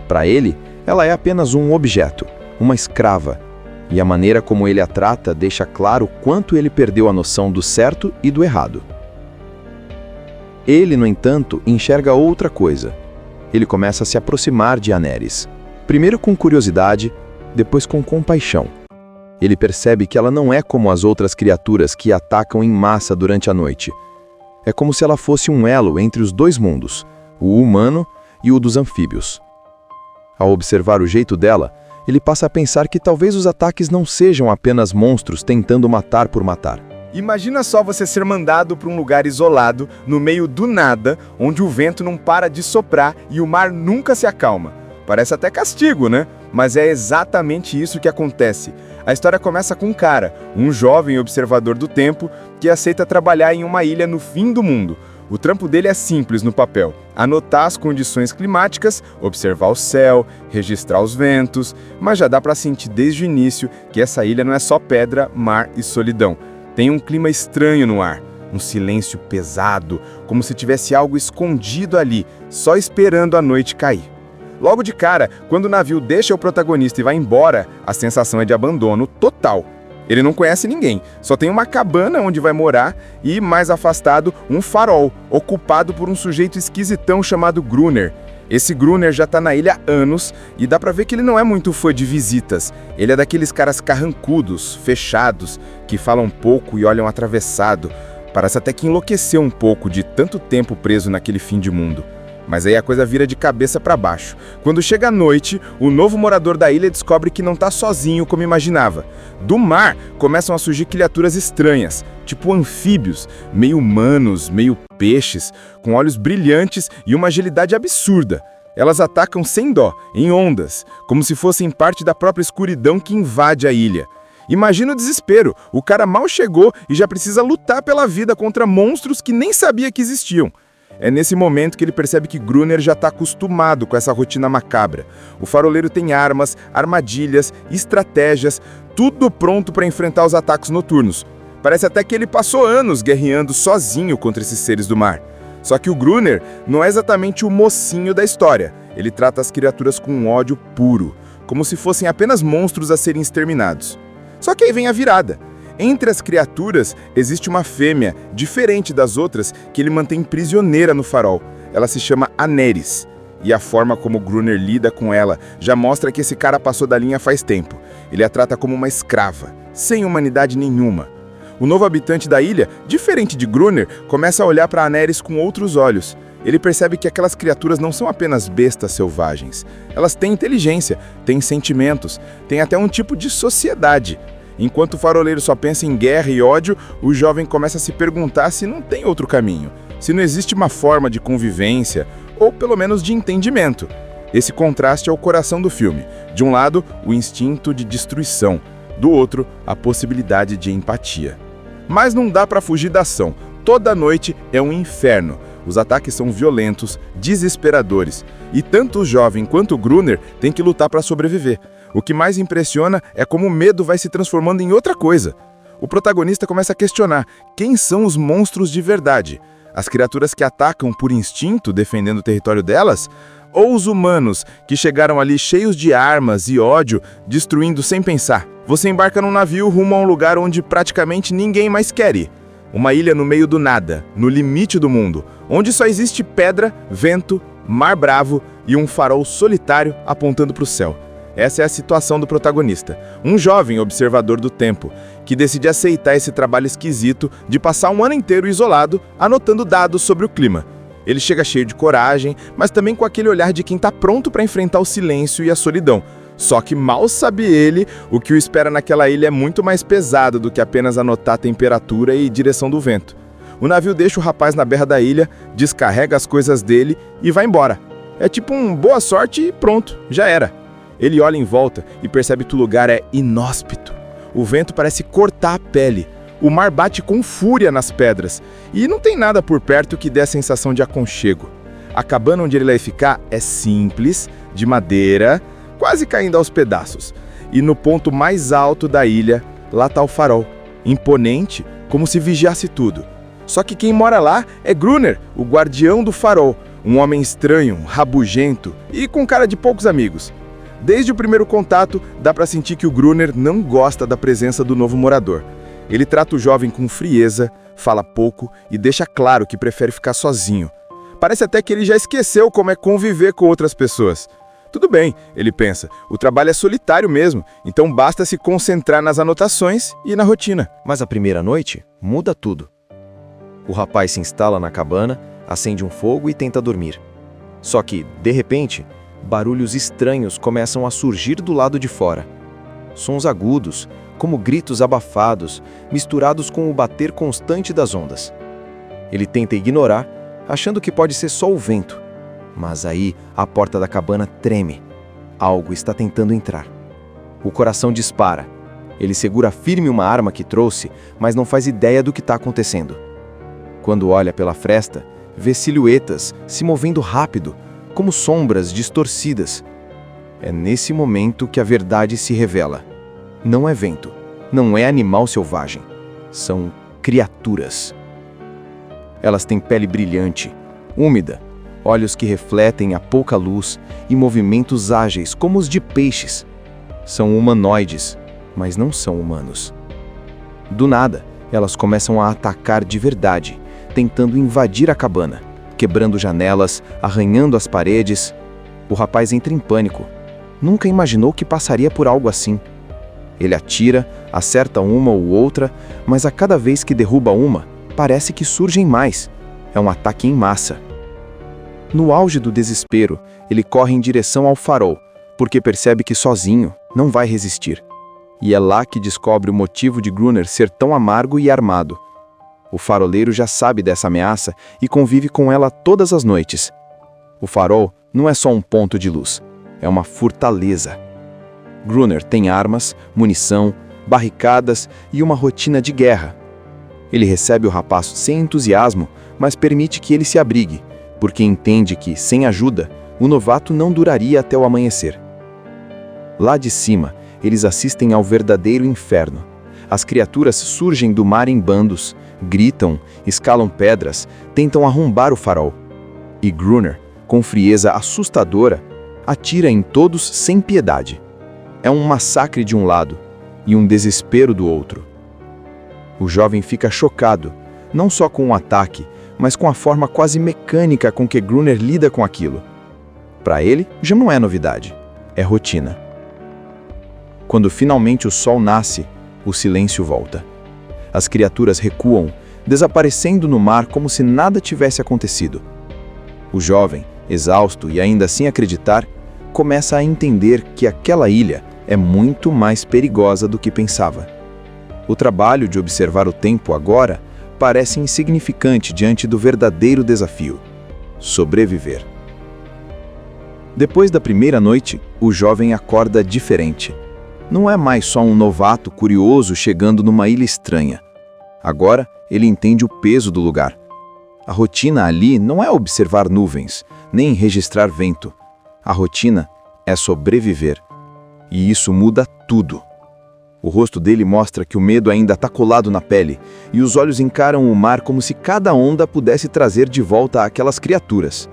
Para ele, ela é apenas um objeto, uma escrava, e a maneira como ele a trata deixa claro quanto ele perdeu a noção do certo e do errado. Ele, no entanto, enxerga outra coisa. Ele começa a se aproximar de Aneris, primeiro com curiosidade, depois com compaixão. Ele percebe que ela não é como as outras criaturas que atacam em massa durante a noite. É como se ela fosse um elo entre os dois mundos, o humano e o dos anfíbios. Ao observar o jeito dela, ele passa a pensar que talvez os ataques não sejam apenas monstros tentando matar por matar. Imagina só você ser mandado para um lugar isolado, no meio do nada, onde o vento não para de soprar e o mar nunca se acalma. Parece até castigo, né? Mas é exatamente isso que acontece. A história começa com um cara, um jovem observador do tempo, que aceita trabalhar em uma ilha no fim do mundo. O trampo dele é simples no papel: anotar as condições climáticas, observar o céu, registrar os ventos, mas já dá para sentir desde o início que essa ilha não é só pedra, mar e solidão. Tem um clima estranho no ar, um silêncio pesado, como se tivesse algo escondido ali, só esperando a noite cair. Logo de cara, quando o navio deixa o protagonista e vai embora, a sensação é de abandono total. Ele não conhece ninguém, só tem uma cabana onde vai morar e, mais afastado, um farol, ocupado por um sujeito esquisitão chamado Gruner. Esse Gruner já tá na ilha há anos e dá pra ver que ele não é muito fã de visitas. Ele é daqueles caras carrancudos, fechados, que falam pouco e olham atravessado. Parece até que enlouqueceu um pouco de tanto tempo preso naquele fim de mundo. Mas aí a coisa vira de cabeça para baixo. Quando chega a noite, o novo morador da ilha descobre que não tá sozinho como imaginava. Do mar começam a surgir criaturas estranhas, tipo anfíbios, meio humanos, meio peixes, com olhos brilhantes e uma agilidade absurda. Elas atacam sem dó, em ondas, como se fossem parte da própria escuridão que invade a ilha. Imagina o desespero, o cara mal chegou e já precisa lutar pela vida contra monstros que nem sabia que existiam. É nesse momento que ele percebe que Gruner já está acostumado com essa rotina macabra. O faroleiro tem armas, armadilhas, estratégias, tudo pronto para enfrentar os ataques noturnos. Parece até que ele passou anos guerreando sozinho contra esses seres do mar. Só que o Gruner não é exatamente o mocinho da história. Ele trata as criaturas com um ódio puro, como se fossem apenas monstros a serem exterminados. Só que aí vem a virada. Entre as criaturas, existe uma fêmea, diferente das outras, que ele mantém prisioneira no farol. Ela se chama Aneris. E a forma como Gruner lida com ela já mostra que esse cara passou da linha faz tempo. Ele a trata como uma escrava, sem humanidade nenhuma. O novo habitante da ilha, diferente de Gruner, começa a olhar para Aneris com outros olhos. Ele percebe que aquelas criaturas não são apenas bestas selvagens. Elas têm inteligência, têm sentimentos, têm até um tipo de sociedade. Enquanto o faroleiro só pensa em guerra e ódio, o jovem começa a se perguntar se não tem outro caminho, se não existe uma forma de convivência, ou pelo menos de entendimento. Esse contraste é o coração do filme. De um lado, o instinto de destruição. Do outro, a possibilidade de empatia. Mas não dá para fugir da ação. Toda noite é um inferno. Os ataques são violentos, desesperadores. E tanto o jovem quanto o Gruner têm que lutar para sobreviver. O que mais impressiona é como o medo vai se transformando em outra coisa. O protagonista começa a questionar quem são os monstros de verdade. As criaturas que atacam por instinto, defendendo o território delas? Ou os humanos, que chegaram ali cheios de armas e ódio, destruindo sem pensar? Você embarca num navio rumo a um lugar onde praticamente ninguém mais quer ir. Uma ilha no meio do nada, no limite do mundo, onde só existe pedra, vento, mar bravo e um farol solitário apontando para o céu. Essa é a situação do protagonista, um jovem observador do tempo, que decide aceitar esse trabalho esquisito de passar um ano inteiro isolado, anotando dados sobre o clima. Ele chega cheio de coragem, mas também com aquele olhar de quem está pronto para enfrentar o silêncio e a solidão. Só que mal sabe ele, o que o espera naquela ilha é muito mais pesado do que apenas anotar a temperatura e direção do vento. O navio deixa o rapaz na beira da ilha, descarrega as coisas dele e vai embora. É tipo um boa sorte e pronto, já era. Ele olha em volta e percebe que o lugar é inóspito. O vento parece cortar a pele. O mar bate com fúria nas pedras, e não tem nada por perto que dê a sensação de aconchego. A cabana onde ele vai ficar é simples, de madeira, quase caindo aos pedaços. E no ponto mais alto da ilha, lá está o farol, imponente, como se vigiasse tudo. Só que quem mora lá é Gruner, o guardião do farol, um homem estranho, rabugento e com cara de poucos amigos. Desde o primeiro contato, dá para sentir que o Gruner não gosta da presença do novo morador. Ele trata o jovem com frieza, fala pouco e deixa claro que prefere ficar sozinho. Parece até que ele já esqueceu como é conviver com outras pessoas. Tudo bem, ele pensa, o trabalho é solitário mesmo, então basta se concentrar nas anotações e na rotina. Mas a primeira noite muda tudo. O rapaz se instala na cabana, acende um fogo e tenta dormir. Só que, de repente, barulhos estranhos começam a surgir do lado de fora. Sons agudos, como gritos abafados, misturados com o bater constante das ondas. Ele tenta ignorar, achando que pode ser só o vento. Mas aí a porta da cabana treme. Algo está tentando entrar. O coração dispara. Ele segura firme uma arma que trouxe, mas não faz ideia do que está acontecendo. Quando olha pela fresta, vê silhuetas se movendo rápido, como sombras distorcidas. É nesse momento que a verdade se revela. Não é vento, não é animal selvagem. São criaturas. Elas têm pele brilhante, úmida, olhos que refletem a pouca luz e movimentos ágeis como os de peixes. São humanoides, mas não são humanos. Do nada, elas começam a atacar de verdade, tentando invadir a cabana, quebrando janelas, arranhando as paredes. O rapaz entra em pânico. Nunca imaginou que passaria por algo assim. Ele atira, acerta uma ou outra, mas a cada vez que derruba uma, parece que surgem mais. É um ataque em massa. No auge do desespero, ele corre em direção ao farol, porque percebe que sozinho não vai resistir. E é lá que descobre o motivo de Gruner ser tão amargo e armado. O faroleiro já sabe dessa ameaça e convive com ela todas as noites. O farol não é só um ponto de luz, é uma fortaleza. Gruner tem armas, munição, barricadas e uma rotina de guerra. Ele recebe o rapaz sem entusiasmo, mas permite que ele se abrigue, porque entende que, sem ajuda, o novato não duraria até o amanhecer. Lá de cima, eles assistem ao verdadeiro inferno. As criaturas surgem do mar em bandos, gritam, escalam pedras, tentam arrombar o farol. E Gruner, com frieza assustadora, atira em todos sem piedade. É um massacre de um lado e um desespero do outro. O jovem fica chocado, não só com o ataque, mas com a forma quase mecânica com que Gruner lida com aquilo. Para ele, já não é novidade, é rotina. Quando finalmente o sol nasce, o silêncio volta. As criaturas recuam, desaparecendo no mar como se nada tivesse acontecido. O jovem, exausto e ainda sem acreditar, começa a entender que aquela ilha é muito mais perigosa do que pensava. O trabalho de observar o tempo agora parece insignificante diante do verdadeiro desafio: sobreviver. Depois da primeira noite, o jovem acorda diferente. Não é mais só um novato curioso chegando numa ilha estranha. Agora, ele entende o peso do lugar. A rotina ali não é observar nuvens, nem registrar vento. A rotina é sobreviver. E isso muda tudo. O rosto dele mostra que o medo ainda está colado na pele, e os olhos encaram o mar como se cada onda pudesse trazer de volta aquelas criaturas.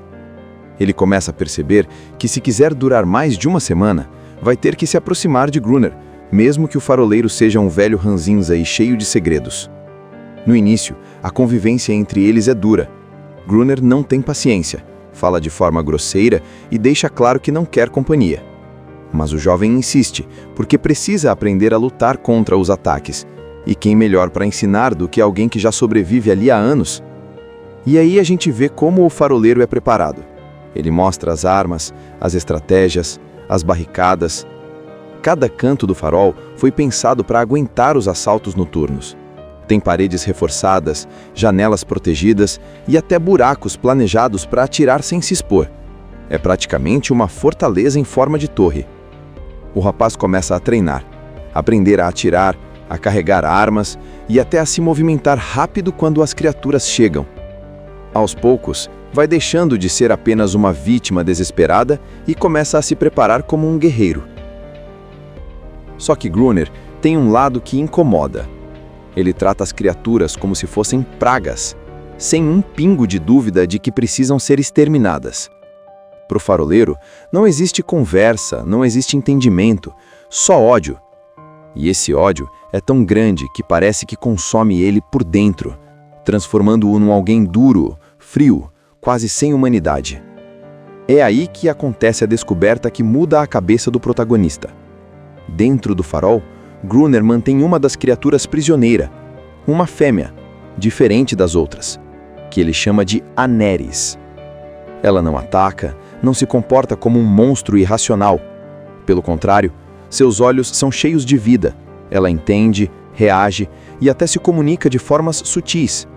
Ele começa a perceber que se quiser durar mais de uma semana, vai ter que se aproximar de Gruner, mesmo que o faroleiro seja um velho ranzinza e cheio de segredos. No início, a convivência entre eles é dura. Gruner não tem paciência, fala de forma grosseira e deixa claro que não quer companhia. Mas o jovem insiste, porque precisa aprender a lutar contra os ataques. E quem melhor para ensinar do que alguém que já sobrevive ali há anos? E aí a gente vê como o faroleiro é preparado. Ele mostra as armas, as estratégias, as barricadas. Cada canto do farol foi pensado para aguentar os assaltos noturnos. Tem paredes reforçadas, janelas protegidas e até buracos planejados para atirar sem se expor. É praticamente uma fortaleza em forma de torre. O rapaz começa a treinar, aprender a atirar, a carregar armas e até a se movimentar rápido quando as criaturas chegam. Aos poucos, vai deixando de ser apenas uma vítima desesperada e começa a se preparar como um guerreiro. Só que Gruner tem um lado que incomoda. Ele trata as criaturas como se fossem pragas, sem um pingo de dúvida de que precisam ser exterminadas. Para o faroleiro, não existe conversa, não existe entendimento, só ódio. E esse ódio é tão grande que parece que consome ele por dentro, transformando-o num alguém duro, frio, quase sem humanidade. É aí que acontece a descoberta que muda a cabeça do protagonista. Dentro do farol, Gruner mantém uma das criaturas prisioneira, uma fêmea, diferente das outras, que ele chama de Aneris. Ela não ataca, não se comporta como um monstro irracional. Pelo contrário, seus olhos são cheios de vida. Ela entende, reage e até se comunica de formas sutis.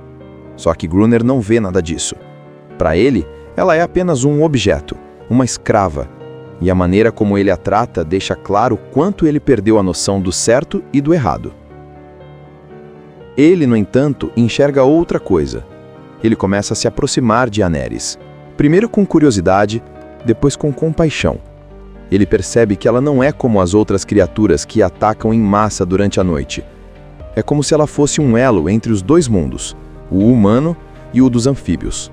Só que Gruner não vê nada disso. Para ele, ela é apenas um objeto, uma escrava. E a maneira como ele a trata deixa claro quanto ele perdeu a noção do certo e do errado. Ele, no entanto, enxerga outra coisa. Ele começa a se aproximar de Aneris. Primeiro com curiosidade, depois com compaixão. Ele percebe que ela não é como as outras criaturas que atacam em massa durante a noite. É como se ela fosse um elo entre os dois mundos, o humano e o dos anfíbios.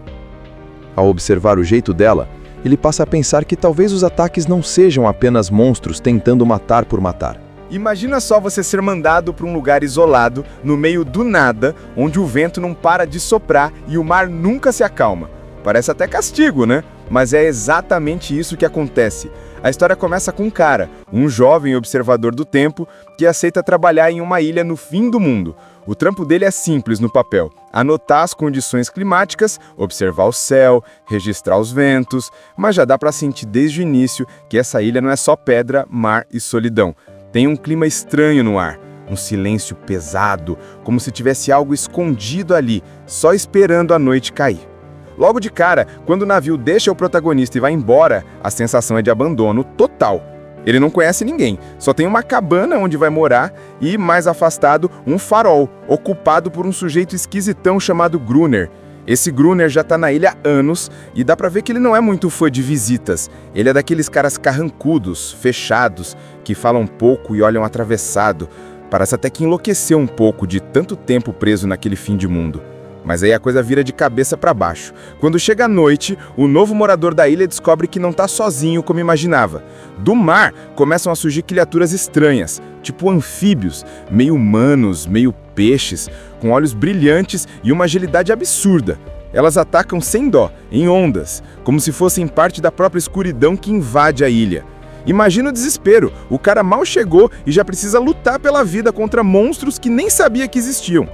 Ao observar o jeito dela, ele passa a pensar que talvez os ataques não sejam apenas monstros tentando matar por matar. Imagina só você ser mandado para um lugar isolado, no meio do nada, onde o vento não para de soprar e o mar nunca se acalma. Parece até castigo, né? Mas é exatamente isso que acontece. A história começa com um cara, um jovem observador do tempo, que aceita trabalhar em uma ilha no fim do mundo. O trampo dele é simples no papel: anotar as condições climáticas, observar o céu, registrar os ventos, mas já dá para sentir desde o início que essa ilha não é só pedra, mar e solidão. Tem um clima estranho no ar, um silêncio pesado, como se tivesse algo escondido ali, só esperando a noite cair. Logo de cara, quando o navio deixa o protagonista e vai embora, a sensação é de abandono total. Ele não conhece ninguém, só tem uma cabana onde vai morar e, mais afastado, um farol, ocupado por um sujeito esquisitão chamado Gruner. Esse Gruner já tá na ilha há anos e dá pra ver que ele não é muito fã de visitas. Ele é daqueles caras carrancudos, fechados, que falam pouco e olham atravessado. Parece até que enlouqueceu um pouco de tanto tempo preso naquele fim de mundo. Mas aí a coisa vira de cabeça para baixo. Quando chega a noite, o novo morador da ilha descobre que não tá sozinho como imaginava. Do mar começam a surgir criaturas estranhas, tipo anfíbios, meio humanos, meio peixes, com olhos brilhantes e uma agilidade absurda. Elas atacam sem dó, em ondas, como se fossem parte da própria escuridão que invade a ilha. Imagina o desespero, o cara mal chegou e já precisa lutar pela vida contra monstros que nem sabia que existiam.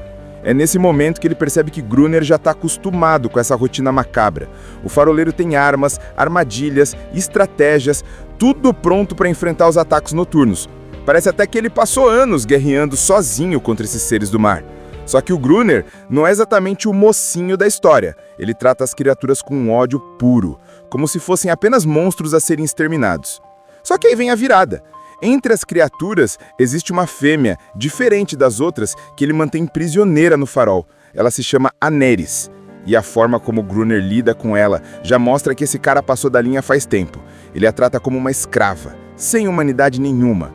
É nesse momento que ele percebe que Gruner já está acostumado com essa rotina macabra. O faroleiro tem armas, armadilhas, estratégias, tudo pronto para enfrentar os ataques noturnos. Parece até que ele passou anos guerreando sozinho contra esses seres do mar. Só que o Gruner não é exatamente o mocinho da história. Ele trata as criaturas com um ódio puro. como se fossem apenas monstros a serem exterminados. Só que aí vem a virada. Entre as criaturas existe uma fêmea, diferente das outras, que ele mantém prisioneira no farol. Ela se chama Aneris. E a forma como Gruner lida com ela já mostra que esse cara passou da linha faz tempo. Ele a trata como uma escrava, sem humanidade nenhuma.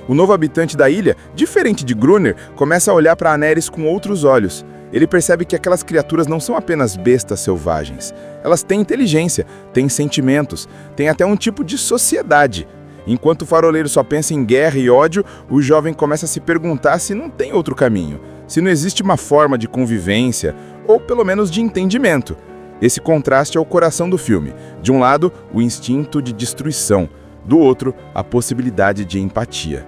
O novo habitante da ilha, diferente de Gruner, começa a olhar para Aneris com outros olhos. Ele percebe que aquelas criaturas não são apenas bestas selvagens. Elas têm inteligência, têm sentimentos, têm até um tipo de sociedade. Enquanto o faroleiro só pensa em guerra e ódio, o jovem começa a se perguntar se não tem outro caminho, se não existe uma forma de convivência, ou pelo menos de entendimento. Esse contraste é o coração do filme. De um lado, o instinto de destruição, do outro, a possibilidade de empatia.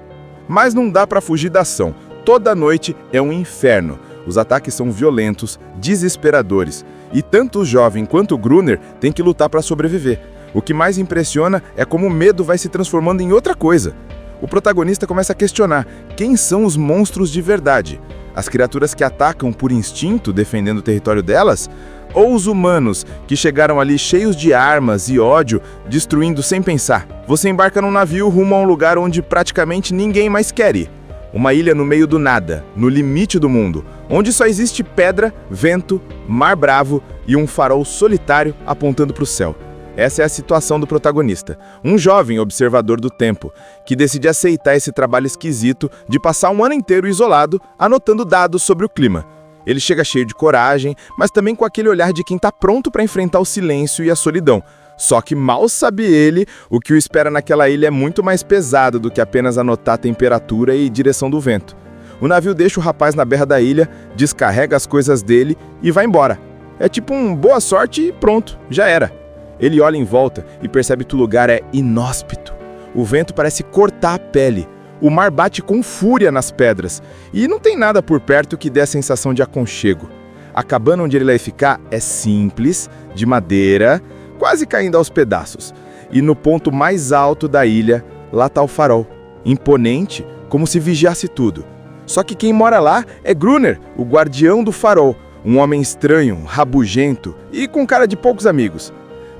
Mas não dá para fugir da ação. Toda noite é um inferno. Os ataques são violentos, desesperadores, e tanto o jovem quanto o Gruner têm que lutar para sobreviver. O que mais impressiona é como o medo vai se transformando em outra coisa. O protagonista começa a questionar quem são os monstros de verdade. As criaturas que atacam por instinto, defendendo o território delas? Ou os humanos, que chegaram ali cheios de armas e ódio, destruindo sem pensar? Você embarca num navio rumo a um lugar onde praticamente ninguém mais quer ir. Uma ilha no meio do nada, no limite do mundo, onde só existe pedra, vento, mar bravo e um farol solitário apontando para o céu. Essa é a situação do protagonista, um jovem observador do tempo, que decide aceitar esse trabalho esquisito de passar um ano inteiro isolado, anotando dados sobre o clima. Ele chega cheio de coragem, mas também com aquele olhar de quem está pronto para enfrentar o silêncio e a solidão. Só que mal sabe ele, o que o espera naquela ilha é muito mais pesado do que apenas anotar a temperatura e direção do vento. O navio deixa o rapaz na beira da ilha, descarrega as coisas dele e vai embora. É tipo um boa sorte e pronto, já era. Ele olha em volta e percebe que o lugar é inóspito. O vento parece cortar a pele. O mar bate com fúria nas pedras. E não tem nada por perto que dê a sensação de aconchego. A cabana onde ele vai ficar é simples, de madeira, quase caindo aos pedaços. E no ponto mais alto da ilha, lá está o farol. Imponente, como se vigiasse tudo. Só que quem mora lá é Gruner, o guardião do farol. Um homem estranho, rabugento e com cara de poucos amigos.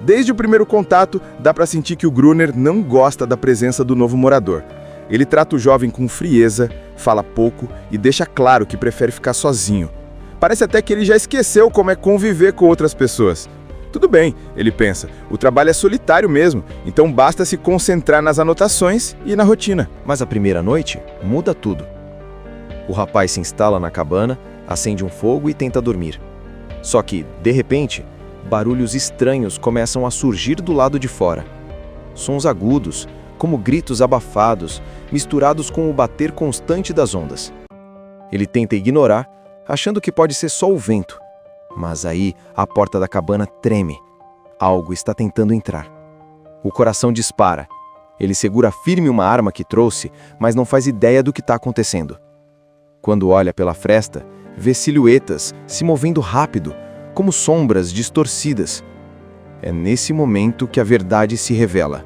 Desde o primeiro contato, dá para sentir que o Gruner não gosta da presença do novo morador. Ele trata o jovem com frieza, fala pouco e deixa claro que prefere ficar sozinho. Parece até que ele já esqueceu como é conviver com outras pessoas. Tudo bem, ele pensa, o trabalho é solitário mesmo, então basta se concentrar nas anotações e na rotina. Mas a primeira noite muda tudo. O rapaz se instala na cabana, acende um fogo e tenta dormir. Só que, de repente, barulhos estranhos começam a surgir do lado de fora. Sons agudos, como gritos abafados, misturados com o bater constante das ondas. Ele tenta ignorar, achando que pode ser só o vento. Mas aí a porta da cabana treme. Algo está tentando entrar. O coração dispara. Ele segura firme uma arma que trouxe, mas não faz ideia do que está acontecendo. Quando olha pela fresta, vê silhuetas se movendo rápido, como sombras distorcidas. É nesse momento que a verdade se revela.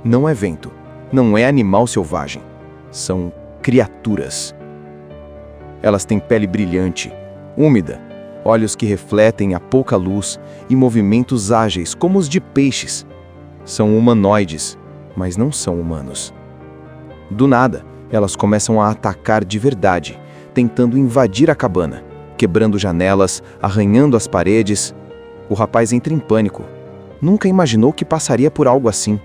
Não é vento, não é animal selvagem. São criaturas. Elas têm pele brilhante, úmida, olhos que refletem a pouca luz e movimentos ágeis como os de peixes. São humanoides, mas não são humanos. Do nada, elas começam a atacar de verdade, tentando invadir a cabana, quebrando janelas, arranhando as paredes. O rapaz entra em pânico. Nunca imaginou que passaria por algo assim.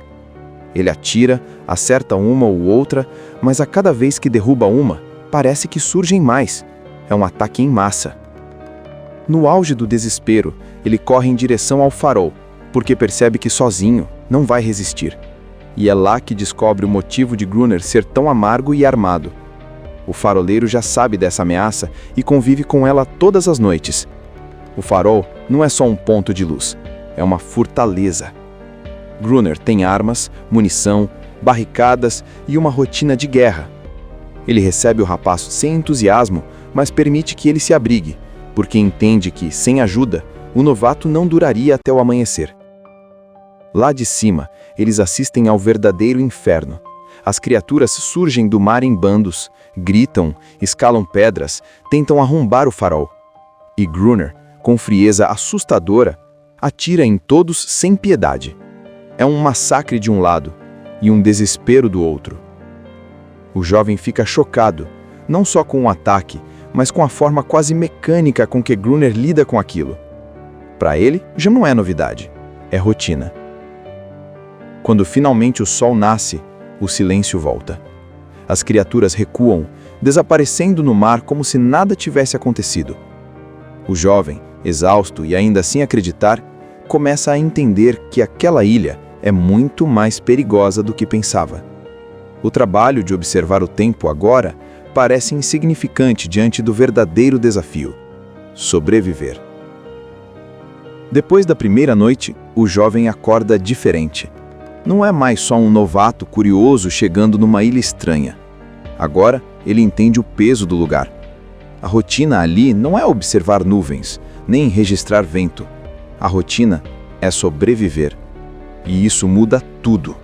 Ele atira, acerta uma ou outra, mas a cada vez que derruba uma, parece que surgem mais. É um ataque em massa. No auge do desespero, ele corre em direção ao farol, porque percebe que sozinho não vai resistir. E é lá que descobre o motivo de Gruner ser tão amargo e armado. O faroleiro já sabe dessa ameaça e convive com ela todas as noites. O farol não é só um ponto de luz, é uma fortaleza. Gruner tem armas, munição, barricadas e uma rotina de guerra. Ele recebe o rapaz sem entusiasmo, mas permite que ele se abrigue, porque entende que, sem ajuda, o novato não duraria até o amanhecer. Lá de cima, eles assistem ao verdadeiro inferno. As criaturas surgem do mar em bandos, gritam, escalam pedras, tentam arrombar o farol. E Gruner, com frieza assustadora, atira em todos sem piedade. É um massacre de um lado e um desespero do outro. O jovem fica chocado, não só com o ataque, mas com a forma quase mecânica com que Gruner lida com aquilo. Para ele, já não é novidade, é rotina. Quando finalmente o sol nasce, o silêncio volta. As criaturas recuam, desaparecendo no mar como se nada tivesse acontecido. O jovem, exausto e ainda sem acreditar, começa a entender que aquela ilha é muito mais perigosa do que pensava. O trabalho de observar o tempo agora parece insignificante diante do verdadeiro desafio: sobreviver. Depois da primeira noite, o jovem acorda diferente. Não é mais só um novato curioso chegando numa ilha estranha. Agora, ele entende o peso do lugar. A rotina ali não é observar nuvens, nem registrar vento. A rotina é sobreviver. E isso muda tudo.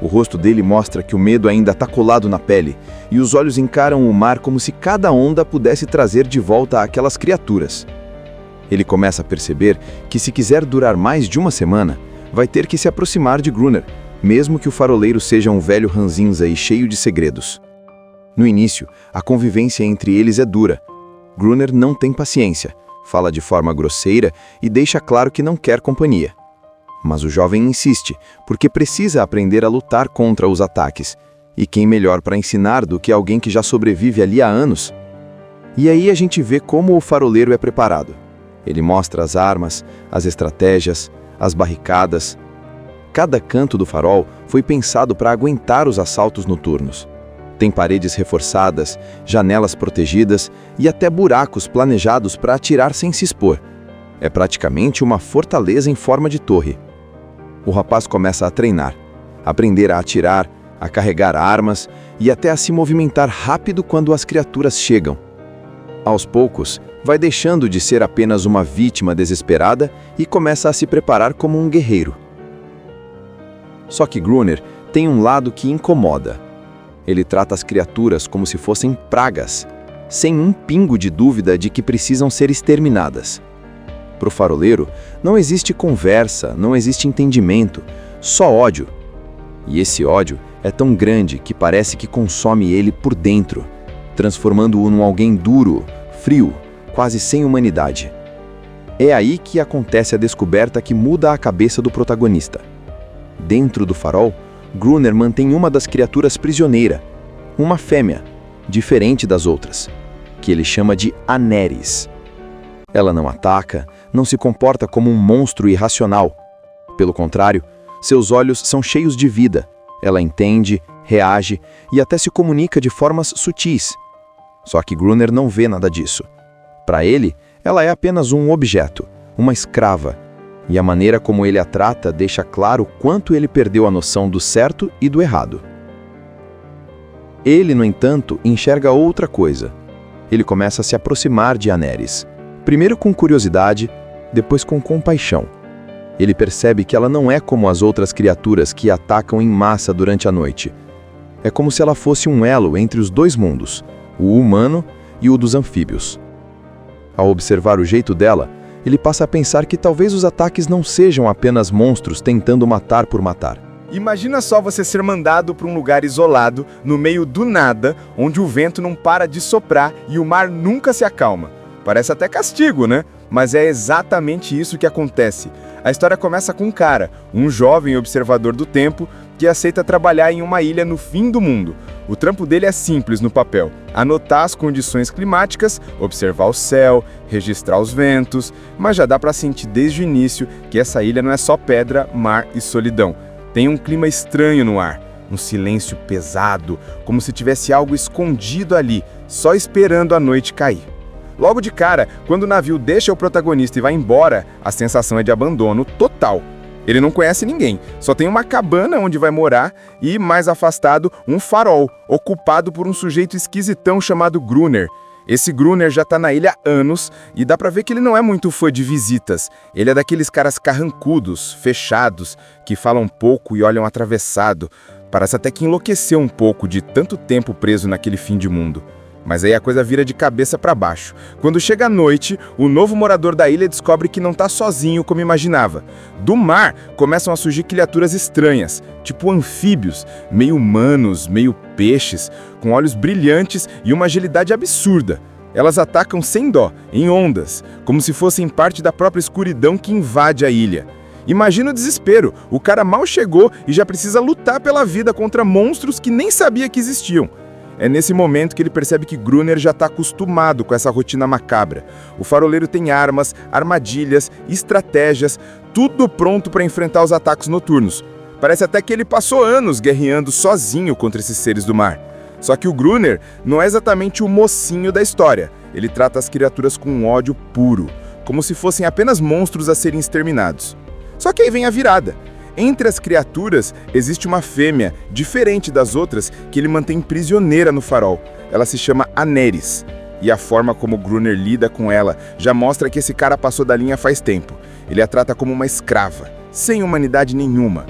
O rosto dele mostra que o medo ainda está colado na pele, e os olhos encaram o mar como se cada onda pudesse trazer de volta aquelas criaturas. Ele começa a perceber que, se quiser durar mais de uma semana, vai ter que se aproximar de Gruner, mesmo que o faroleiro seja um velho ranzinza e cheio de segredos. No início, a convivência entre eles é dura. Gruner não tem paciência, fala de forma grosseira e deixa claro que não quer companhia. Mas o jovem insiste, porque precisa aprender a lutar contra os ataques. E quem melhor para ensinar do que alguém que já sobrevive ali há anos? E aí a gente vê como o faroleiro é preparado. Ele mostra as armas, as estratégias, as barricadas. Cada canto do farol foi pensado para aguentar os assaltos noturnos. Tem paredes reforçadas, janelas protegidas e até buracos planejados para atirar sem se expor. É praticamente uma fortaleza em forma de torre. O rapaz começa a treinar, aprender a atirar, a carregar armas e até a se movimentar rápido quando as criaturas chegam. Aos poucos, vai deixando de ser apenas uma vítima desesperada e começa a se preparar como um guerreiro. Só que Gruner tem um lado que incomoda. Ele trata as criaturas como se fossem pragas, sem um pingo de dúvida de que precisam ser exterminadas. Para o faroleiro, não existe conversa, não existe entendimento, só ódio. E esse ódio é tão grande que parece que consome ele por dentro, transformando-o num alguém duro, frio, quase sem humanidade. É aí que acontece a descoberta que muda a cabeça do protagonista. Dentro do farol, Gruner mantém uma das criaturas prisioneira, uma fêmea, diferente das outras, que ele chama de Aneris. Ela não ataca, não se comporta como um monstro irracional. Pelo contrário, seus olhos são cheios de vida. Ela entende, reage e até se comunica de formas sutis. Só que Gruner não vê nada disso. Para ele, ela é apenas um objeto, uma escrava. E a maneira como ele a trata deixa claro quanto ele perdeu a noção do certo e do errado. Ele, no entanto, enxerga outra coisa. Ele começa a se aproximar de Aneris. Primeiro com curiosidade, depois com compaixão. Ele percebe que ela não é como as outras criaturas que atacam em massa durante a noite. É como se ela fosse um elo entre os dois mundos, o humano e o dos anfíbios. Ao observar o jeito dela, ele passa a pensar que talvez os ataques não sejam apenas monstros tentando matar por matar. Imagina só você ser mandado para um lugar isolado, no meio do nada, onde o vento não para de soprar e o mar nunca se acalma. Parece até castigo, né? Mas é exatamente isso que acontece. A história começa com um cara, um jovem observador do tempo, que aceita trabalhar em uma ilha no fim do mundo. O trampo dele é simples no papel: anotar as condições climáticas, observar o céu, registrar os ventos, mas já dá para sentir desde o início que essa ilha não é só pedra, mar e solidão. Tem um clima estranho no ar, um silêncio pesado, como se tivesse algo escondido ali, só esperando a noite cair. Logo de cara, quando o navio deixa o protagonista e vai embora, a sensação é de abandono total. Ele não conhece ninguém, só tem uma cabana onde vai morar e, mais afastado, um farol, ocupado por um sujeito esquisitão chamado Gruner. Esse Gruner já tá na ilha há anos e dá pra ver que ele não é muito fã de visitas. Ele é daqueles caras carrancudos, fechados, que falam pouco e olham atravessado. Parece até que enlouqueceu um pouco de tanto tempo preso naquele fim de mundo. Mas aí a coisa vira de cabeça para baixo. Quando chega a noite, o novo morador da ilha descobre que não está sozinho como imaginava. Do mar começam a surgir criaturas estranhas, tipo anfíbios, meio humanos, meio peixes, com olhos brilhantes e uma agilidade absurda. Elas atacam sem dó, em ondas, como se fossem parte da própria escuridão que invade a ilha. Imagina o desespero, o cara mal chegou e já precisa lutar pela vida contra monstros que nem sabia que existiam. É nesse momento que ele percebe que Gruner já está acostumado com essa rotina macabra. O faroleiro tem armas, armadilhas, estratégias, tudo pronto para enfrentar os ataques noturnos. Parece até que ele passou anos guerreando sozinho contra esses seres do mar. Só que o Gruner não é exatamente o mocinho da história. Ele trata as criaturas com um ódio puro, como se fossem apenas monstros a serem exterminados. Só que aí vem a virada. Entre as criaturas, existe uma fêmea, diferente das outras, que ele mantém prisioneira no farol. Ela se chama Aneris. E a forma como Gruner lida com ela já mostra que esse cara passou da linha faz tempo. Ele a trata como uma escrava, sem humanidade nenhuma.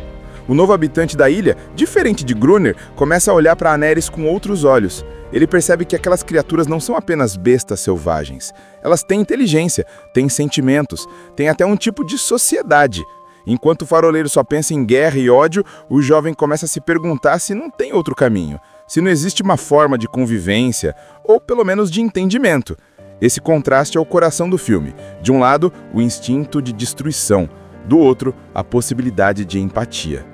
O novo habitante da ilha, diferente de Gruner, começa a olhar para Aneris com outros olhos. Ele percebe que aquelas criaturas não são apenas bestas selvagens. Elas têm inteligência, têm sentimentos, têm até um tipo de sociedade. Enquanto o faroleiro só pensa em guerra e ódio, o jovem começa a se perguntar se não tem outro caminho, se não existe uma forma de convivência, ou pelo menos de entendimento. Esse contraste é o coração do filme. De um lado, o instinto de destruição, do outro, a possibilidade de empatia.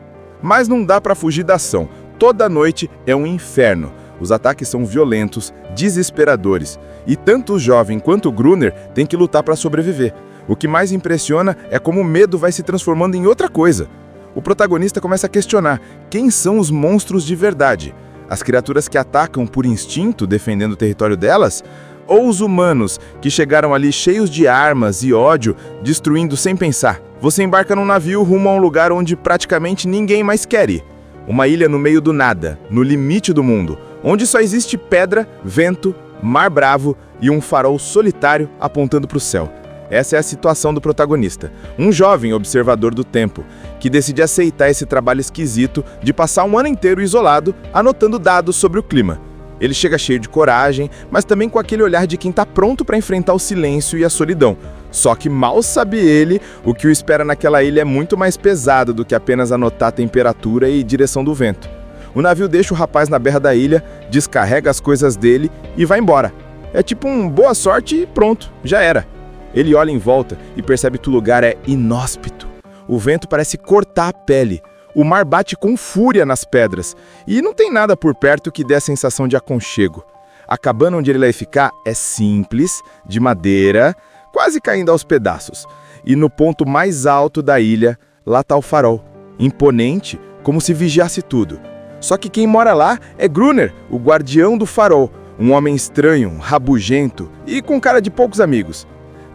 Mas não dá para fugir da ação. Toda noite é um inferno. Os ataques são violentos, desesperadores, e tanto o jovem quanto o Gruner têm que lutar para sobreviver. O que mais impressiona é como o medo vai se transformando em outra coisa. O protagonista começa a questionar quem são os monstros de verdade. As criaturas que atacam por instinto, defendendo o território delas? Ou os humanos que chegaram ali cheios de armas e ódio, destruindo sem pensar? Você embarca num navio rumo a um lugar onde praticamente ninguém mais quer ir. Uma ilha no meio do nada, no limite do mundo, onde só existe pedra, vento, mar bravo e um farol solitário apontando para o céu. Essa é a situação do protagonista, um jovem observador do tempo, que decide aceitar esse trabalho esquisito de passar um ano inteiro isolado, anotando dados sobre o clima. Ele chega cheio de coragem, mas também com aquele olhar de quem está pronto para enfrentar o silêncio e a solidão. Só que mal sabe ele, o que o espera naquela ilha é muito mais pesado do que apenas anotar a temperatura e direção do vento. O navio deixa o rapaz na beira da ilha, descarrega as coisas dele e vai embora. É tipo um boa sorte e pronto, já era. Ele olha em volta e percebe que o lugar é inóspito. O vento parece cortar a pele. O mar bate com fúria nas pedras. E não tem nada por perto que dê a sensação de aconchego. A cabana onde ele vai ficar é simples, de madeira, quase caindo aos pedaços. E no ponto mais alto da ilha, lá está o farol. Imponente, como se vigiasse tudo. Só que quem mora lá é Gruner, o guardião do farol. Um homem estranho, rabugento e com cara de poucos amigos.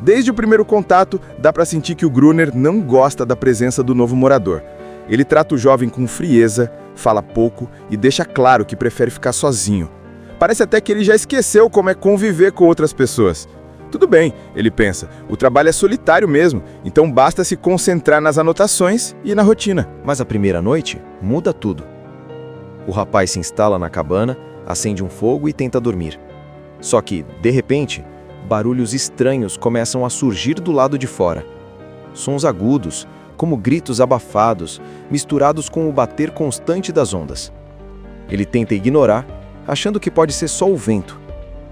Desde o primeiro contato, dá para sentir que o Gruner não gosta da presença do novo morador. Ele trata o jovem com frieza, fala pouco e deixa claro que prefere ficar sozinho. Parece até que ele já esqueceu como é conviver com outras pessoas. Tudo bem, ele pensa, o trabalho é solitário mesmo, então basta se concentrar nas anotações e na rotina. Mas a primeira noite muda tudo. O rapaz se instala na cabana, acende um fogo e tenta dormir. Só que, de repente, barulhos estranhos começam a surgir do lado de fora. Sons agudos, como gritos abafados, misturados com o bater constante das ondas. Ele tenta ignorar, achando que pode ser só o vento.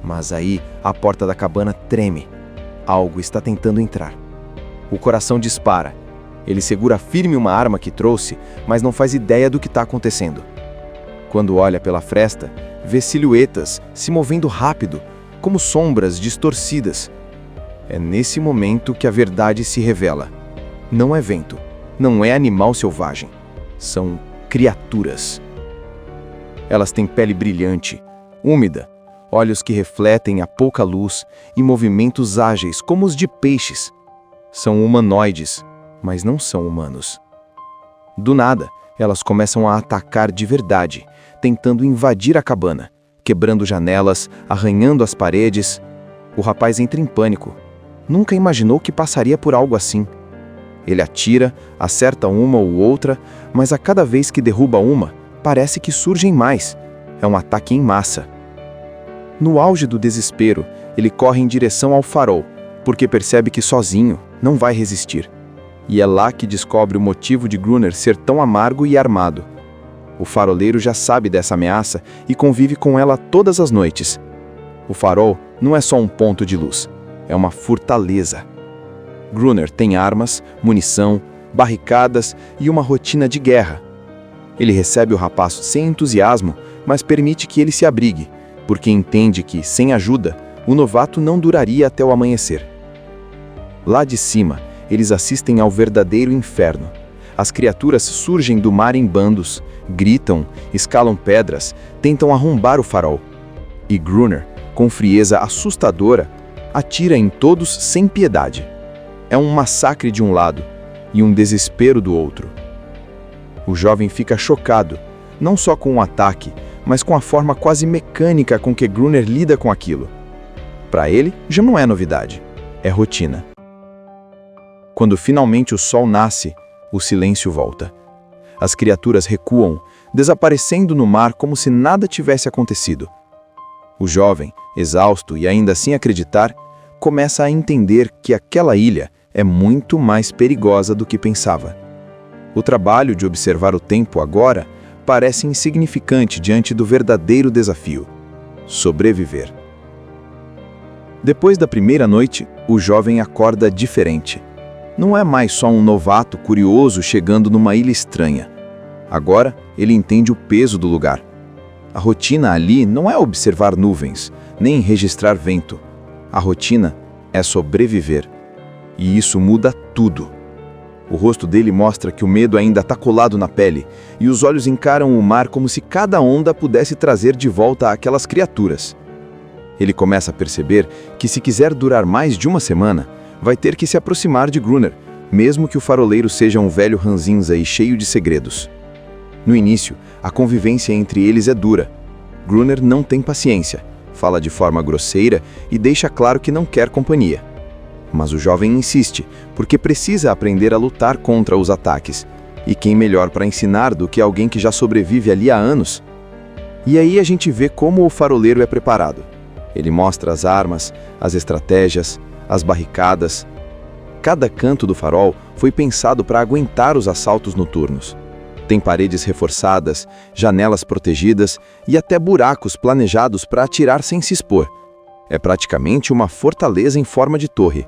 Mas aí a porta da cabana treme. Algo está tentando entrar. O coração dispara. Ele segura firme uma arma que trouxe, mas não faz ideia do que está acontecendo. Quando olha pela fresta, vê silhuetas se movendo rápido, como sombras distorcidas. É nesse momento que a verdade se revela. Não é vento, não é animal selvagem. São criaturas. Elas têm pele brilhante, úmida, olhos que refletem a pouca luz e movimentos ágeis como os de peixes. São humanoides, mas não são humanos. Do nada, elas começam a atacar de verdade, tentando invadir a cabana, quebrando janelas, arranhando as paredes. O rapaz entra em pânico. Nunca imaginou que passaria por algo assim. Ele atira, acerta uma ou outra, mas a cada vez que derruba uma, parece que surgem mais. É um ataque em massa. No auge do desespero, ele corre em direção ao farol, porque percebe que sozinho não vai resistir. E é lá que descobre o motivo de Gruner ser tão amargo e armado. O faroleiro já sabe dessa ameaça e convive com ela todas as noites. O farol não é só um ponto de luz, é uma fortaleza. Gruner tem armas, munição, barricadas e uma rotina de guerra. Ele recebe o rapaz sem entusiasmo, mas permite que ele se abrigue, porque entende que, sem ajuda, o novato não duraria até o amanhecer. Lá de cima, eles assistem ao verdadeiro inferno. As criaturas surgem do mar em bandos, gritam, escalam pedras, tentam arrombar o farol. E Gruner, com frieza assustadora, atira em todos sem piedade. É um massacre de um lado e um desespero do outro. O jovem fica chocado, não só com o ataque, mas com a forma quase mecânica com que Gruner lida com aquilo. Para ele, já não é novidade, é rotina. Quando finalmente o sol nasce, o silêncio volta. As criaturas recuam, desaparecendo no mar como se nada tivesse acontecido. O jovem, exausto e ainda sem acreditar, começa a entender que aquela ilha é muito mais perigosa do que pensava. O trabalho de observar o tempo agora parece insignificante diante do verdadeiro desafio: sobreviver. Depois da primeira noite, o jovem acorda diferente. Não é mais só um novato curioso chegando numa ilha estranha. Agora, ele entende o peso do lugar. A rotina ali não é observar nuvens, nem registrar vento. A rotina é sobreviver. E isso muda tudo. O rosto dele mostra que o medo ainda está colado na pele, e os olhos encaram o mar como se cada onda pudesse trazer de volta aquelas criaturas. Ele começa a perceber que, se quiser durar mais de uma semana, vai ter que se aproximar de Gruner, mesmo que o faroleiro seja um velho ranzinza e cheio de segredos. No início, a convivência entre eles é dura. Gruner não tem paciência, fala de forma grosseira e deixa claro que não quer companhia. Mas o jovem insiste, porque precisa aprender a lutar contra os ataques. E quem melhor para ensinar do que alguém que já sobrevive ali há anos? E aí a gente vê como o faroleiro é preparado. Ele mostra as armas, as estratégias, as barricadas. Cada canto do farol foi pensado para aguentar os assaltos noturnos. Tem paredes reforçadas, janelas protegidas e até buracos planejados para atirar sem se expor. É praticamente uma fortaleza em forma de torre.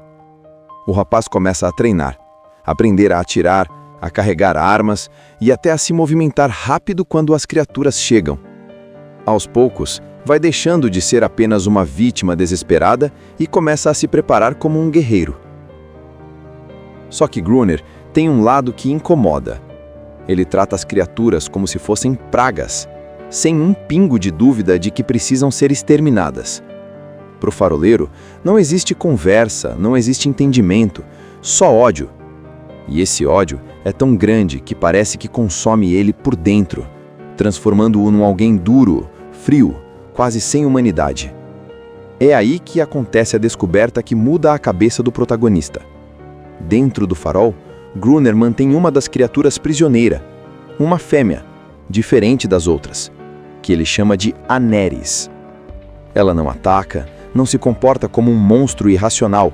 O rapaz começa a treinar, aprender a atirar, a carregar armas e até a se movimentar rápido quando as criaturas chegam. Aos poucos, vai deixando de ser apenas uma vítima desesperada e começa a se preparar como um guerreiro. Só que Gruner tem um lado que incomoda. Ele trata as criaturas como se fossem pragas, sem um pingo de dúvida de que precisam ser exterminadas. Para o faroleiro, não existe conversa, não existe entendimento, só ódio. E esse ódio é tão grande que parece que consome ele por dentro, transformando-o num alguém duro, frio, quase sem humanidade. É aí que acontece a descoberta que muda a cabeça do protagonista. Dentro do farol, Gruner mantém uma das criaturas prisioneira, uma fêmea, diferente das outras, que ele chama de Aneris. Ela não ataca, não se comporta como um monstro irracional.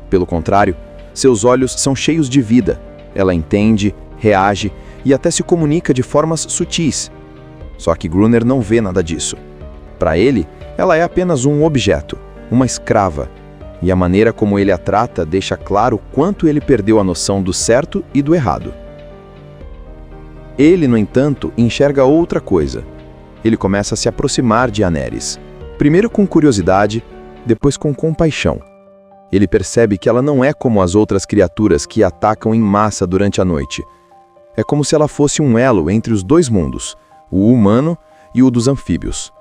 Pelo contrário, seus olhos são cheios de vida. Ela entende, reage e até se comunica de formas sutis. Só que Gruner não vê nada disso. Para ele, ela é apenas um objeto, uma escrava. E a maneira como ele a trata deixa claro quanto ele perdeu a noção do certo e do errado. Ele, no entanto, enxerga outra coisa. Ele começa a se aproximar de Aneris. Primeiro com curiosidade, depois com compaixão. Ele percebe que ela não é como as outras criaturas que atacam em massa durante a noite. É como se ela fosse um elo entre os dois mundos, o humano e o dos anfíbios.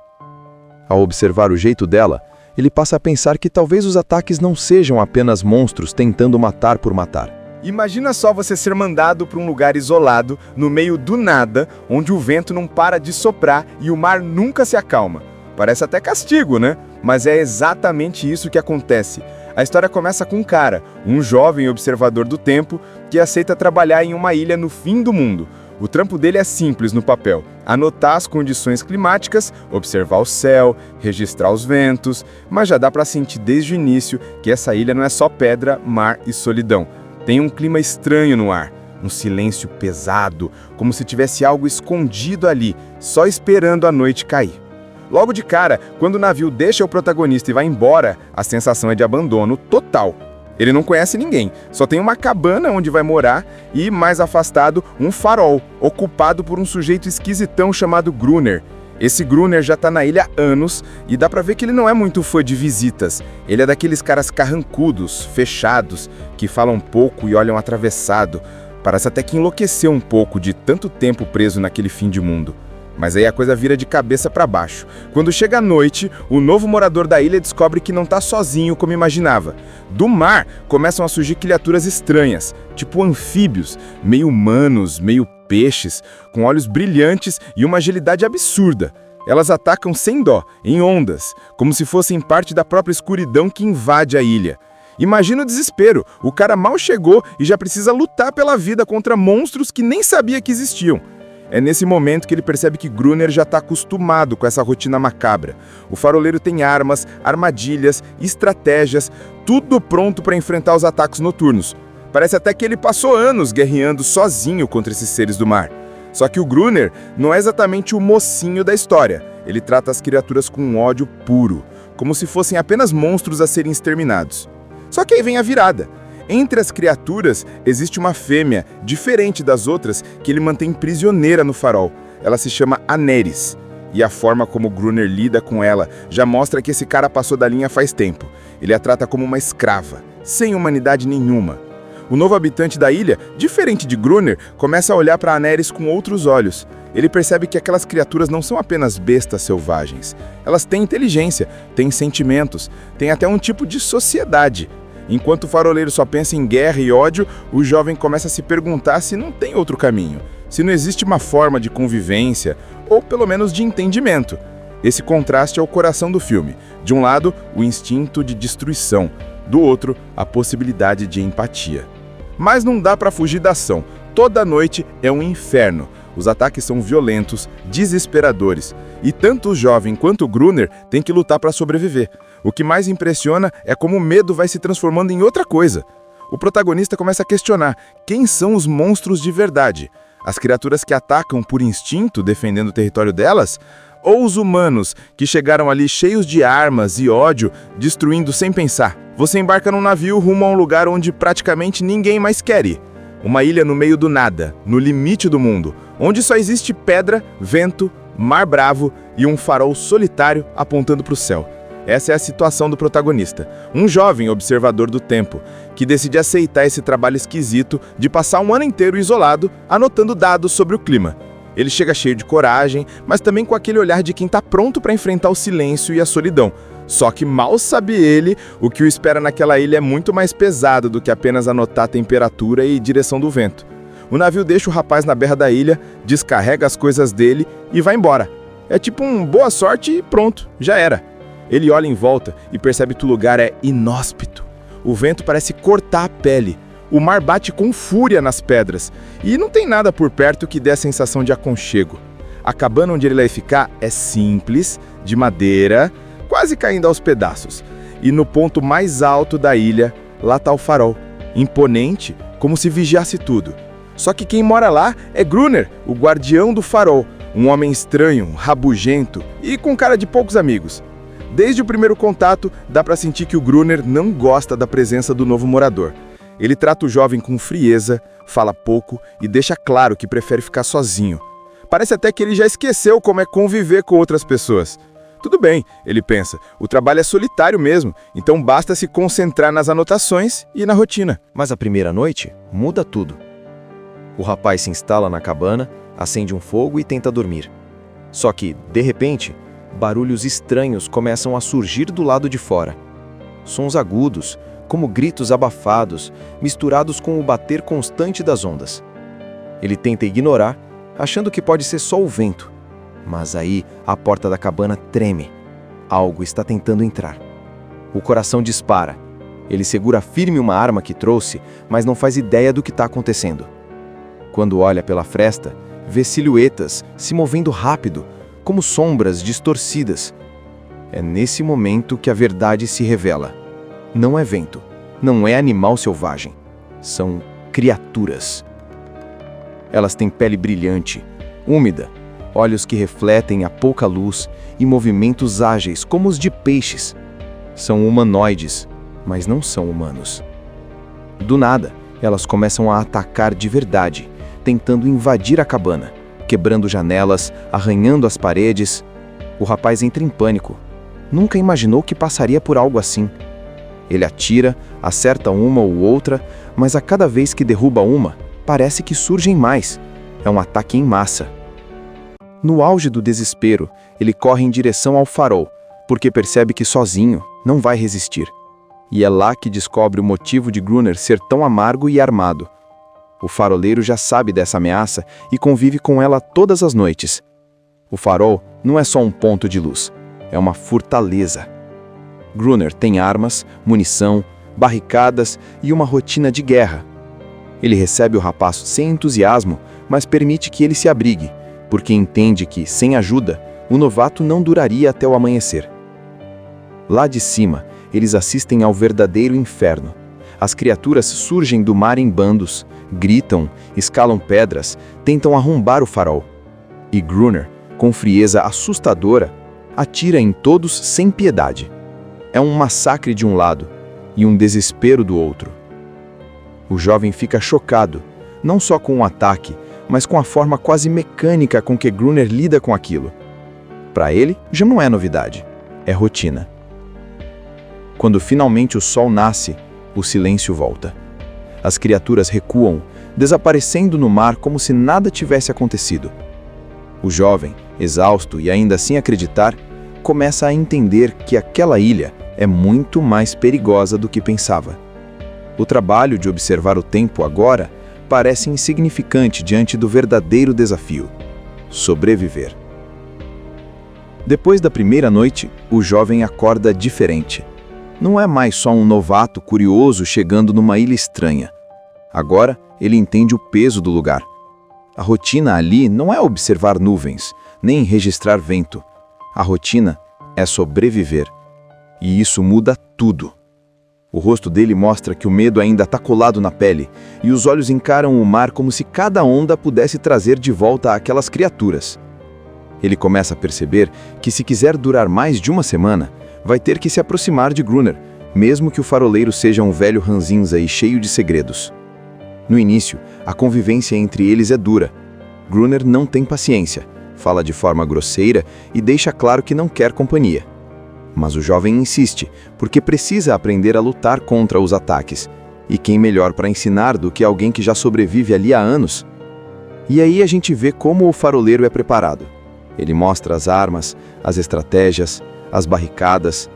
Ao observar o jeito dela, ele passa a pensar que talvez os ataques não sejam apenas monstros tentando matar por matar. Imagina só você ser mandado para um lugar isolado, no meio do nada, onde o vento não para de soprar e o mar nunca se acalma. Parece até castigo, né? Mas é exatamente isso que acontece. A história começa com um cara, um jovem observador do tempo, que aceita trabalhar em uma ilha no fim do mundo. O trampo dele é simples no papel: anotar as condições climáticas, observar o céu, registrar os ventos, mas já dá para sentir desde o início que essa ilha não é só pedra, mar e solidão. Tem um clima estranho no ar, um silêncio pesado, como se tivesse algo escondido ali, só esperando a noite cair. Logo de cara, quando o navio deixa o protagonista e vai embora, a sensação é de abandono total. Ele não conhece ninguém, só tem uma cabana onde vai morar e, mais afastado, um farol, ocupado por um sujeito esquisitão chamado Gruner. Esse Gruner já tá na ilha há anos e dá pra ver que ele não é muito fã de visitas. Ele é daqueles caras carrancudos, fechados, que falam pouco e olham atravessado. Parece até que enlouqueceu um pouco de tanto tempo preso naquele fim de mundo. Mas aí a coisa vira de cabeça para baixo. Quando chega a noite, o novo morador da ilha descobre que não tá sozinho como imaginava. Do mar começam a surgir criaturas estranhas, tipo anfíbios, meio humanos, meio peixes, com olhos brilhantes e uma agilidade absurda. Elas atacam sem dó, em ondas, como se fossem parte da própria escuridão que invade a ilha. Imagina o desespero, o cara mal chegou e já precisa lutar pela vida contra monstros que nem sabia que existiam. É nesse momento que ele percebe que Gruner já está acostumado com essa rotina macabra. O faroleiro tem armas, armadilhas, estratégias, tudo pronto para enfrentar os ataques noturnos. Parece até que ele passou anos guerreando sozinho contra esses seres do mar. Só que o Gruner não é exatamente o mocinho da história. Ele trata as criaturas com um ódio puro, como se fossem apenas monstros a serem exterminados. Só que aí vem a virada. Entre as criaturas, existe uma fêmea, diferente das outras, que ele mantém prisioneira no farol. Ela se chama Aneris. E a forma como Gruner lida com ela já mostra que esse cara passou da linha faz tempo. Ele a trata como uma escrava, sem humanidade nenhuma. O novo habitante da ilha, diferente de Gruner, começa a olhar para Aneris com outros olhos. Ele percebe que aquelas criaturas não são apenas bestas selvagens. Elas têm inteligência, têm sentimentos, têm até um tipo de sociedade. Enquanto o faroleiro só pensa em guerra e ódio, o jovem começa a se perguntar se não tem outro caminho, se não existe uma forma de convivência, ou pelo menos de entendimento. Esse contraste é o coração do filme. De um lado, o instinto de destruição, do outro, a possibilidade de empatia. Mas não dá para fugir da ação. Toda noite é um inferno. Os ataques são violentos, desesperadores, e tanto o jovem quanto o Gruner têm que lutar para sobreviver. O que mais impressiona é como o medo vai se transformando em outra coisa. O protagonista começa a questionar quem são os monstros de verdade. As criaturas que atacam por instinto, defendendo o território delas? Ou os humanos que chegaram ali cheios de armas e ódio, destruindo sem pensar? Você embarca num navio rumo a um lugar onde praticamente ninguém mais quer ir. Uma ilha no meio do nada, no limite do mundo, onde só existe pedra, vento, mar bravo e um farol solitário apontando para o céu. Essa é a situação do protagonista, um jovem observador do tempo, que decide aceitar esse trabalho esquisito de passar um ano inteiro isolado, anotando dados sobre o clima. Ele chega cheio de coragem, mas também com aquele olhar de quem está pronto para enfrentar o silêncio e a solidão. Só que mal sabe ele, o que o espera naquela ilha é muito mais pesado do que apenas anotar a temperatura e direção do vento. O navio deixa o rapaz na beira da ilha, descarrega as coisas dele e vai embora. É tipo um boa sorte e pronto, já era. Ele olha em volta e percebe que o lugar é inóspito. O vento parece cortar a pele. O mar bate com fúria nas pedras. E não tem nada por perto que dê a sensação de aconchego. A cabana onde ele vai ficar é simples, de madeira, quase caindo aos pedaços. E no ponto mais alto da ilha, lá está o farol. Imponente, como se vigiasse tudo. Só que quem mora lá é Gruner, o guardião do farol. Um homem estranho, rabugento e com cara de poucos amigos. Desde o primeiro contato, dá para sentir que o Gruner não gosta da presença do novo morador. Ele trata o jovem com frieza, fala pouco e deixa claro que prefere ficar sozinho. Parece até que ele já esqueceu como é conviver com outras pessoas. Tudo bem, ele pensa, o trabalho é solitário mesmo, então basta se concentrar nas anotações e na rotina. Mas a primeira noite muda tudo. O rapaz se instala na cabana, acende um fogo e tenta dormir. Só que, de repente, barulhos estranhos começam a surgir do lado de fora. Sons agudos, como gritos abafados, misturados com o bater constante das ondas. Ele tenta ignorar, achando que pode ser só o vento. Mas aí a porta da cabana treme. Algo está tentando entrar. O coração dispara. Ele segura firme uma arma que trouxe, mas não faz ideia do que está acontecendo. Quando olha pela fresta, vê silhuetas se movendo rápido, como sombras distorcidas. É nesse momento que a verdade se revela. Não é vento, não é animal selvagem. São criaturas. Elas têm pele brilhante, úmida, olhos que refletem a pouca luz e movimentos ágeis como os de peixes. São humanoides, mas não são humanos. Do nada, elas começam a atacar de verdade, tentando invadir a cabana, quebrando janelas, arranhando as paredes. O rapaz entra em pânico. Nunca imaginou que passaria por algo assim. Ele atira, acerta uma ou outra, mas a cada vez que derruba uma, parece que surgem mais. É um ataque em massa. No auge do desespero, ele corre em direção ao farol, porque percebe que sozinho não vai resistir. E é lá que descobre o motivo de Gruner ser tão amargo e armado. O faroleiro já sabe dessa ameaça e convive com ela todas as noites. O farol não é só um ponto de luz, é uma fortaleza. Gruner tem armas, munição, barricadas e uma rotina de guerra. Ele recebe o rapaz sem entusiasmo, mas permite que ele se abrigue, porque entende que, sem ajuda, o novato não duraria até o amanhecer. Lá de cima, eles assistem ao verdadeiro inferno. As criaturas surgem do mar em bandos, gritam, escalam pedras, tentam arrombar o farol. E Gruner, com frieza assustadora, atira em todos sem piedade. É um massacre de um lado e um desespero do outro. O jovem fica chocado, não só com o ataque, mas com a forma quase mecânica com que Gruner lida com aquilo. Para ele, já não é novidade, é rotina. Quando finalmente o sol nasce, o silêncio volta. As criaturas recuam, desaparecendo no mar como se nada tivesse acontecido. O jovem, exausto e ainda sem acreditar, começa a entender que aquela ilha é muito mais perigosa do que pensava. O trabalho de observar o tempo agora parece insignificante diante do verdadeiro desafio: sobreviver. Depois da primeira noite, o jovem acorda diferente. Não é mais só um novato curioso chegando numa ilha estranha. Agora, ele entende o peso do lugar. A rotina ali não é observar nuvens, nem registrar vento. A rotina é sobreviver. E isso muda tudo. O rosto dele mostra que o medo ainda está colado na pele, e os olhos encaram o mar como se cada onda pudesse trazer de volta aquelas criaturas. Ele começa a perceber que, se quiser durar mais de uma semana, vai ter que se aproximar de Gruner, mesmo que o faroleiro seja um velho ranzinza e cheio de segredos. No início, a convivência entre eles é dura. Gruner não tem paciência, fala de forma grosseira e deixa claro que não quer companhia. Mas o jovem insiste, porque precisa aprender a lutar contra os ataques. E quem melhor para ensinar do que alguém que já sobrevive ali há anos? E aí a gente vê como o faroleiro é preparado. Ele mostra as armas, as estratégias, as barricadas.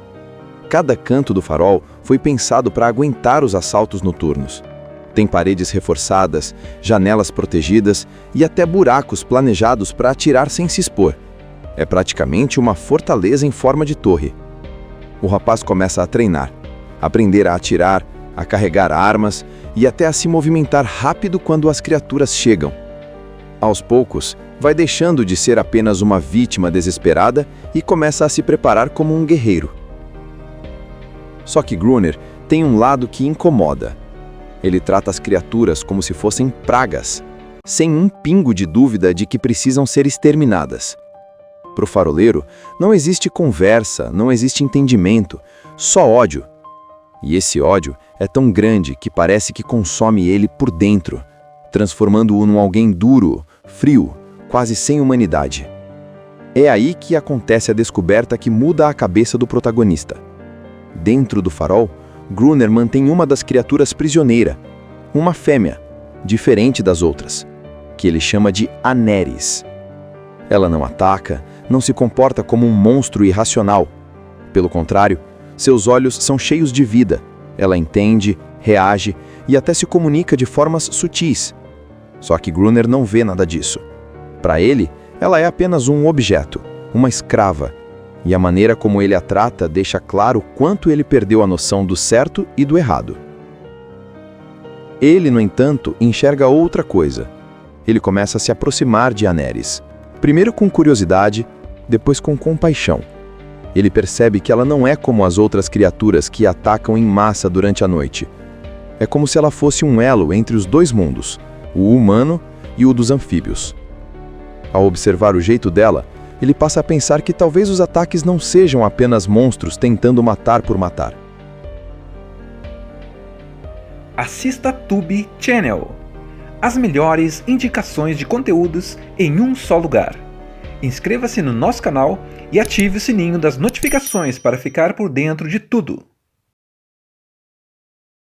Cada canto do farol foi pensado para aguentar os assaltos noturnos. Tem paredes reforçadas, janelas protegidas e até buracos planejados para atirar sem se expor. É praticamente uma fortaleza em forma de torre. O rapaz começa a treinar, aprender a atirar, a carregar armas e até a se movimentar rápido quando as criaturas chegam. Aos poucos, vai deixando de ser apenas uma vítima desesperada e começa a se preparar como um guerreiro. Só que Gruner tem um lado que incomoda. Ele trata as criaturas como se fossem pragas, sem um pingo de dúvida de que precisam ser exterminadas. Para o faroleiro, não existe conversa, não existe entendimento, só ódio. E esse ódio é tão grande que parece que consome ele por dentro, transformando-o num alguém duro, frio, quase sem humanidade. É aí que acontece a descoberta que muda a cabeça do protagonista. Dentro do farol, Gruner mantém uma das criaturas prisioneira, uma fêmea, diferente das outras, que ele chama de Aneris. Ela não ataca, não se comporta como um monstro irracional. Pelo contrário, seus olhos são cheios de vida. Ela entende, reage e até se comunica de formas sutis. Só que Gruner não vê nada disso. Para ele, ela é apenas um objeto, uma escrava, e a maneira como ele a trata deixa claro quanto ele perdeu a noção do certo e do errado. Ele, no entanto, enxerga outra coisa. ele começa a se aproximar de Aneris. Primeiro com curiosidade, depois com compaixão. Ele percebe que ela não é como as outras criaturas que atacam em massa durante a noite. É como se ela fosse um elo entre os dois mundos, o humano e o dos anfíbios. Ao observar o jeito dela, ele passa a pensar que talvez os ataques não sejam apenas monstros tentando matar por matar. Assista Tube Channel. As melhores indicações de conteúdos em um só lugar. Inscreva-se no nosso canal e ative o sininho das notificações para ficar por dentro de tudo.